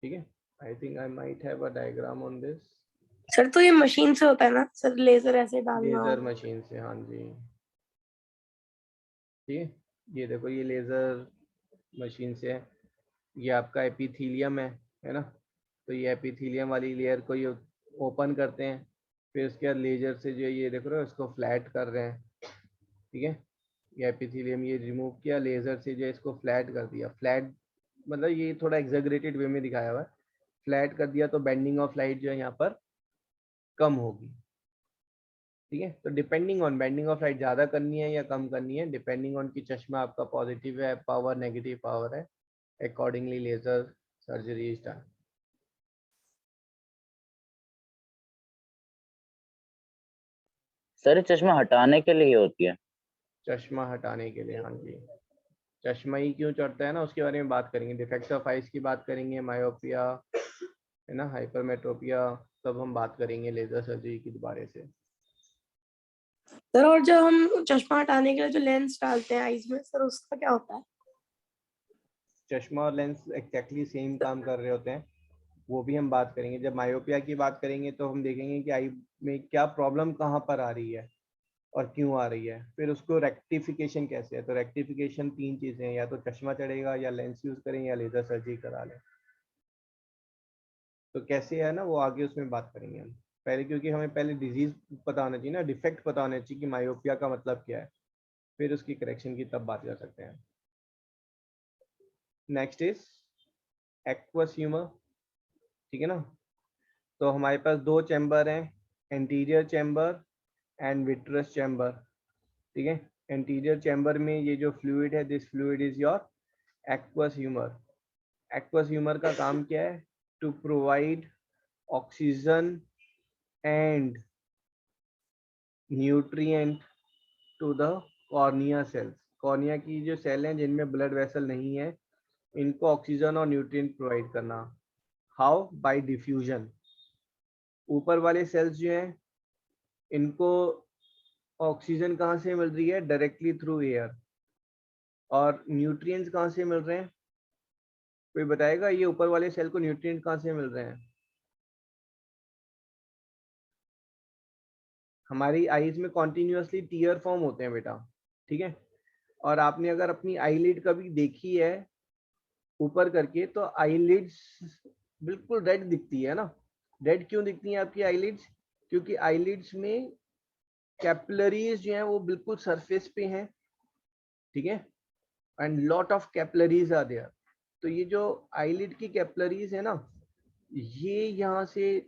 ठीक है, I think I might have a diagram on this. Sir तो ये मशीन से होता है ना सर, लेजर ऐसे डालना? लेजर मशीन से, हाँ जी। ठीक है, ये देखो ये लेजर मशीन से है, ये आपका एपिथेलियम है ना, तो ये एपिथेलियम वाली लेयर को ये ओपन करते हैं, फिर उसके बाद लेजर से जो ये देख रहे हो इसको फ्लैट कर रहे हैं। ठीक है, ये एपिथेलियम ये रिमूव किया, लेजर से जो इसको फ्लैट कर दिया। फ्लैट मतलब ये थोड़ा एग्जैगरेटेड वे में दिखाया हुआ है, फ्लैट कर दिया तो बेंडिंग ऑफ लाइट जो है यहाँ पर कम होगी। ठीक है, तो depending on bending of light ज़्यादा करनी है या कम करनी है, डिपेंडिंग ऑन कि चश्मा आपका पॉजिटिव है पावर, नेगेटिव पावर है, accordingly laser surgery is done. Sir चश्मा हटाने के लिए होती है? चश्मा हटाने के लिए, हाँ जी। चश्मा ही क्यों चढ़ता है ना, उसके बारे में बात करेंगे, डिफेक्ट ऑफ आइज की बात करेंगे, मायोपिया है ना, हाइपरमेट्रोपिया, सब हम बात करेंगे लेजर सर्जरी के बारे से। सर और जब हम चश्मा हटाने के लिए जो लेंस डालते हैं आईज में सर, उसका क्या होता है? चश्मा और लेंस एक्जैक्टली सेम काम कर रहे होते हैं, वो भी हम बात करेंगे। जब मायोपिया की बात करेंगे तो हम देखेंगे कि आई में क्या प्रॉब्लम कहाँ पर आ रही है और क्यों आ रही है, फिर उसको रेक्टिफिकेशन कैसे है। तो रेक्टिफिकेशन 3 चीज़ें हैं, या तो चश्मा चढ़ेगा, या लेंस यूज़ करें, या लेज़र सर्जरी करा लें। तो कैसे है ना वो आगे उसमें बात करेंगे हम पहले, क्योंकि हमें पहले डिजीज पता होना चाहिए ना, डिफेक्ट पता होना चाहिए कि मायोपिया का मतलब क्या है, फिर उसकी करेक्शन की तब बात कर सकते हैं। Next is aqueous humour. ठीक है ना, तो हमारे पास 2 चैम्बर हैं, anterior chamber and vitreous chamber. ठीक है, एंटीरियर चैम्बर में ये जो फ्लूइड है, this fluid is your aqueous humour. Aqueous humour का काम क्या है, to provide oxygen and nutrient to the cornea cells. Cornea की जो सेल हैं जिनमें ब्लड वेसल नहीं है, इनको ऑक्सीजन और न्यूट्रिएंट प्रोवाइड करना। How, bye diffusion. ऊपर वाले सेल्स जो हैं इनको ऑक्सीजन कहाँ से मिल रही है, डायरेक्टली थ्रू एयर। और न्यूट्रिएंट्स कहाँ से मिल रहे हैं, कोई बताएगा, ये ऊपर वाले सेल को न्यूट्रिएंट कहाँ से मिल रहे हैं? हमारी आईज में कॉन्टिन्यूसली टीयर फॉर्म होते हैं बेटा। ठीक है, और आपने अगर अपनी आईलिड कभी देखी है ऊपर करके, तो आईलिड्स बिल्कुल रेड दिखती है ना। रेड क्यों दिखती है आपकी आईलिड्स, क्योंकि आईलिड्स में कैपिलरीज जो हैं वो बिल्कुल सरफेस पे हैं। ठीक है, and lot of capillaries are there. तो ये जो आईलिड की कैपिलरीज है ना, ये यहाँ से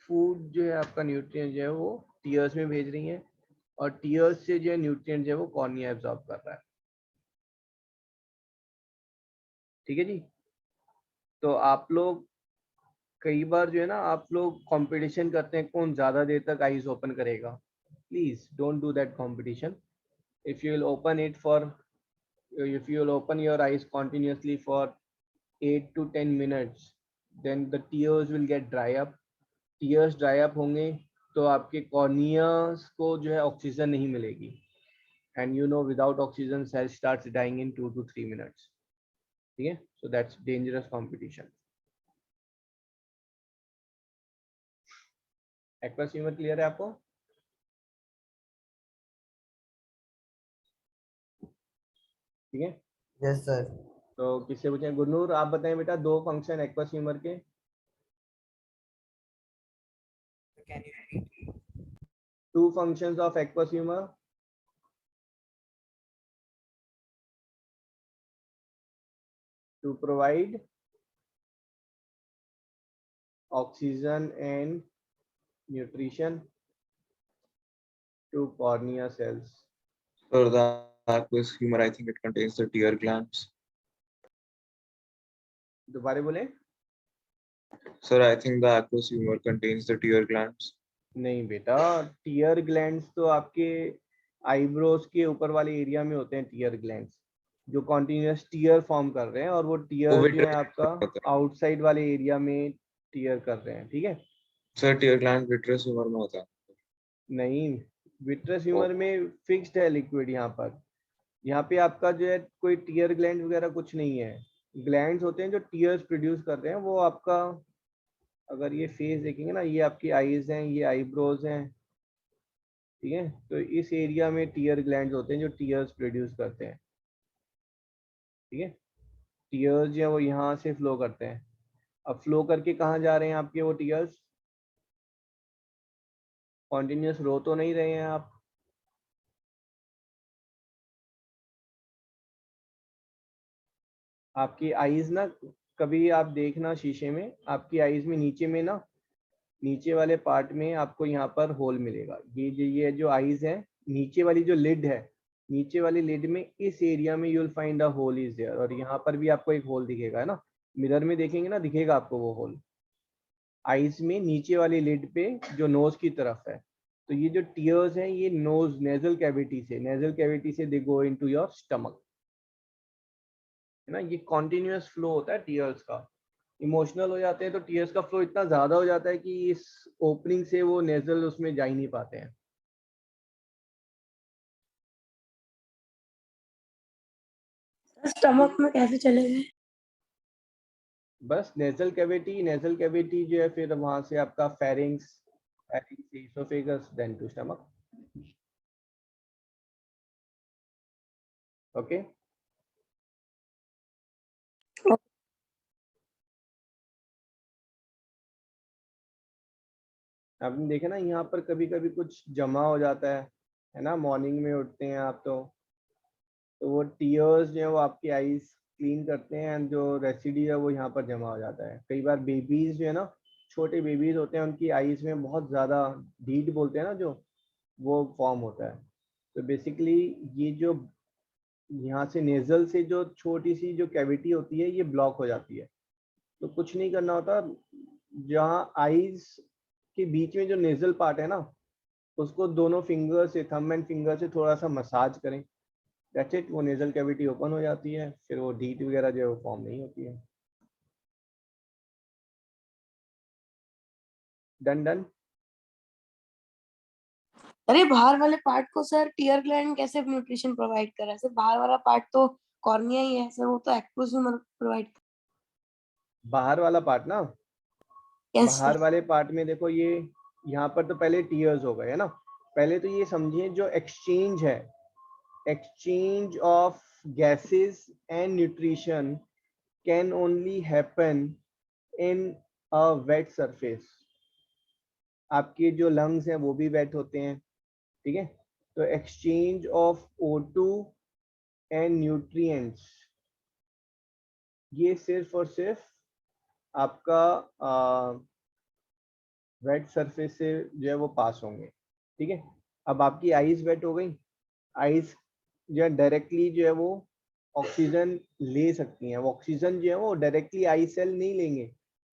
फूड जो है आपका न्यूट्रिएंट जो है वो टीयर्स में भेज रही हैं, और टीयर्स से जो है न्यूट्रिएंट जो है वो कॉर्निया एब्जॉर्ब कर रहा है। ठीक है जी, तो आप लोग कई बार जो है ना आप लोग कंपटीशन करते हैं कौन ज्यादा देर तक आईज ओपन करेगा. Please don't do that competition. if you will open it for if you will open your eyes continuously for 8 to 10 minutes, then the tears will get dry up. tears dry up होंगे तो आपके corneas को जो है oxygen नहीं मिलेगी, and you know without oxygen cell starts dying in 2 to 3 minutes. ठीक है, so that's dangerous competition. Aqueous humour clear है आपको? ठीक है. Yes sir. तो किससे पूछें? गुरनूर आप बताएं बेटा, 2 फंक्शन एक्वस ह्यूमर के. Two functions of aqueous humor. To provide oxygen and nutrition to cornea cells. So the aqueous humor, I think it contains the tear glands. दोबारा बोले. Sir, I think the aqueous humor contains the tear glands. नहीं बेटा, tier glands तो आपके eyebrows के ऊपर वाले area में होते हैं. टीयर ग्लैंड्स जो कॉन्टिन्यूस टीयर फॉर्म कर रहे हैं, और वो टीयर जो है आपका आउटसाइड वाले एरिया में टीयर कर रहे हैं. ठीक है sir, tear gland vitreous humour में होता है. नहीं, विट्रस ह्यूमर में फिक्स्ड है लिक्विड. यहाँ पे आपका जो है कोई टीयर ग्लैंड वगैरह कुछ नहीं है. ग्लैंड्स होते हैं जो टीयर्स प्रोड्यूस कर रहे हैं. वो आपका, अगर ये फेस देखेंगे ना, ये आपकी आईज हैं, ये आईब्रोज हैं. ठीक है, तो इस एरिया में टीयर ग्लैंड्स होते हैं जो टीयर्स प्रोड्यूस करते हैं. ठीक है, टीयर्स जो है वो यहाँ से फ्लो करते हैं. अब फ्लो करके कहाँ जा रहे हैं आपके वो टीयर्स? कॉन्टिन्यूस रो तो नहीं रहे हैं आप. आपकी आईज ना, कभी आप देखना शीशे में, आपकी आईज में नीचे में ना, नीचे वाले पार्ट में आपको यहाँ पर होल मिलेगा. ये जो आईज है, नीचे वाली जो लिड है, नीचे वाली लिड में इस एरिया में you will find a hole is there. और यहाँ पर भी आपको एक होल दिखेगा, है ना. मिरर में देखेंगे ना, दिखेगा आपको वो होल आईज में नीचे वाली लिड पे जो नोज की तरफ है. तो ये जो टीयर्स हैं ये नोज नेजल कैविटी से दे गो इनटू योर स्टमक, है ना. ये कॉन्टिन्यूस फ्लो होता है टीयर्स का. इमोशनल हो जाते हैं तो टीयर्स का फ्लो इतना ज्यादा हो जाता है कि इस ओपनिंग से वो नेजल उसमें जा ही नहीं पाते हैं. स्टमक में कैसे चले गए? बस नेजल कैविटी जो है, फिर वहां से आपका pharynx, oesophagus, then to stomach. Okay. आपने देखा ना, यहाँ पर कभी कभी कुछ जमा हो जाता है ना. मॉर्निंग में उठते हैं आप तो वो टीयर्स जो है वो आपकी आईज क्लीन करते हैं, एंड जो रेसिडी है वो यहाँ पर जमा हो जाता है. कई बार बेबीज जो है ना, छोटे बेबीज होते हैं, उनकी आईज में बहुत ज़्यादा ढीट बोलते हैं ना, जो वो फॉर्म होता है. तो बेसिकली ये जो यहाँ से नेजल से जो छोटी सी जो कैविटी होती है ये ब्लॉक हो जाती है. तो कुछ नहीं करना होता, जहाँ आईज के बीच में जो नेजल पार्ट है ना, उसको दोनों फिंगर से, थंब एंड फिंगर से थोड़ा सा मसाज करें. That's it. वो नेजल कैविटी ओपन हो जाती है. फिर वो ढीट वगैरह जो है वो फॉर्म नहीं होती है. डन. अरे बाहर वाले पार्ट को सर टीयर ग्लैंड कैसे न्यूट्रिशन प्रोवाइड कर रहा है? सर बाहर वाला पार्ट तो कॉर्निया ही है सर, वो तो एक्वस ह्यूमर प्रोवाइड कर. बाहर वाला पार्ट ना, Yes, बाहर sir. वाले पार्ट में देखो, ये यहाँ पर तो पहले टीयर्स हो गए, है ना. पहले तो ये समझिए जो एक्सचेंज है, exchange of gases and nutrition can only happen in a wet surface. आपके जो lungs हैं वो भी wet होते हैं. ठीक है, तो exchange of O2 and nutrients ये सिर्फ और सिर्फ आपका वेट सरफेस से जो है वो पास होंगे. ठीक है, अब आपकी आईज वेट हो गई, आईज जो है डायरेक्टली जो है वो ऑक्सीजन ले सकती हैं. वो ऑक्सीजन जो है वो डायरेक्टली आई सेल नहीं लेंगे,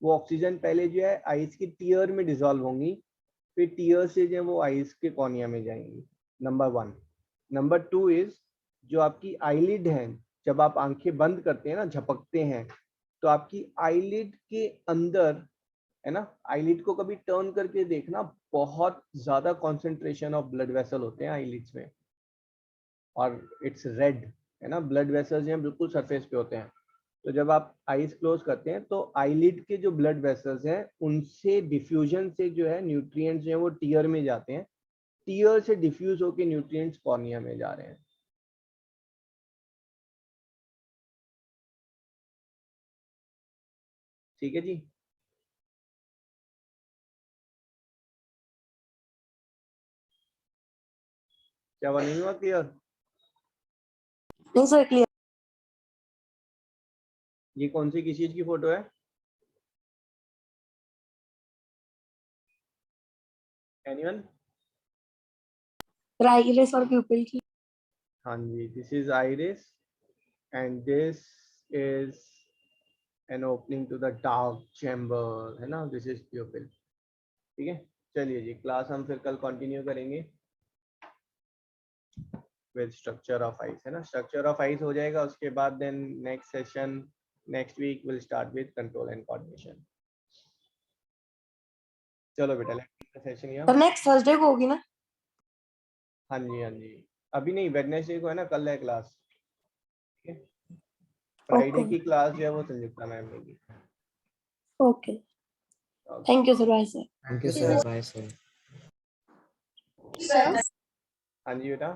वो ऑक्सीजन पहले जो है आइस की टीयर में डिसॉल्व होंगी, फिर टीयर से जो है वो आइस के कॉर्निया में जाएंगी। नंबर 1। नंबर 2 इज जो आपकी आईलिड है, जब आप आंखें बंद करते हैं ना, झपकते हैं, तो आपकी आईलिड के अंदर है ना, आईलिड को कभी टर्न करके देखना, बहुत ज्यादा कॉन्सेंट्रेशन ऑफ ब्लड वेसल होते हैं आईलिड्स में, और इट्स रेड है ना, ब्लड वेसल्स हैं बिल्कुल सरफेस पे होते हैं। तो जब आप आईज क्लोज करते हैं तो आईलिड के जो ब्लड वेसल्स हैं उनसे डिफ्यूजन से जो है न्यूट्रिएंट्स जो है वो टीयर में जाते हैं, टीयर से डिफ्यूज होकर न्यूट्रिएंट्स कॉर्निया में जा रहे हैं। ठीक है जी। क्या वो नहीं हुआ क्लियर? नहीं सर क्लियर। ये कौन सी किस चीज की फोटो है? एनीवन? आइरिस और प्यूपिल की। हाँ जी, this is iris and this is an opening to the dark chamber, है ना, दिस इज प्यूपिल। ठीक है, चलिए जी, क्लास हम फिर कल कंटिन्यू करेंगे विद स्ट्रक्चर ऑफ आइस, है ना। स्ट्रक्चर ऑफ आइस हो जाएगा, उसके बाद then next session next week will start with control and coordination. चलो बेटा, let's session sir next Thursday को होगी ना? हाँ जी हाँ जी, अभी नहीं, वेडनेसडे को है ना, कल है क्लास। ठीक है, फ्राइडे की क्लास जो है वो संयुक्ता मैम लेगी। Okay, thank you sir. Bye sir. Thank you sir. Bye sir. Sir हाँ जी बेटा।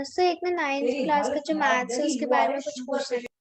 सर एक में 9th क्लास का जो मैथ्स है उसके बारे में कुछ पूछना है।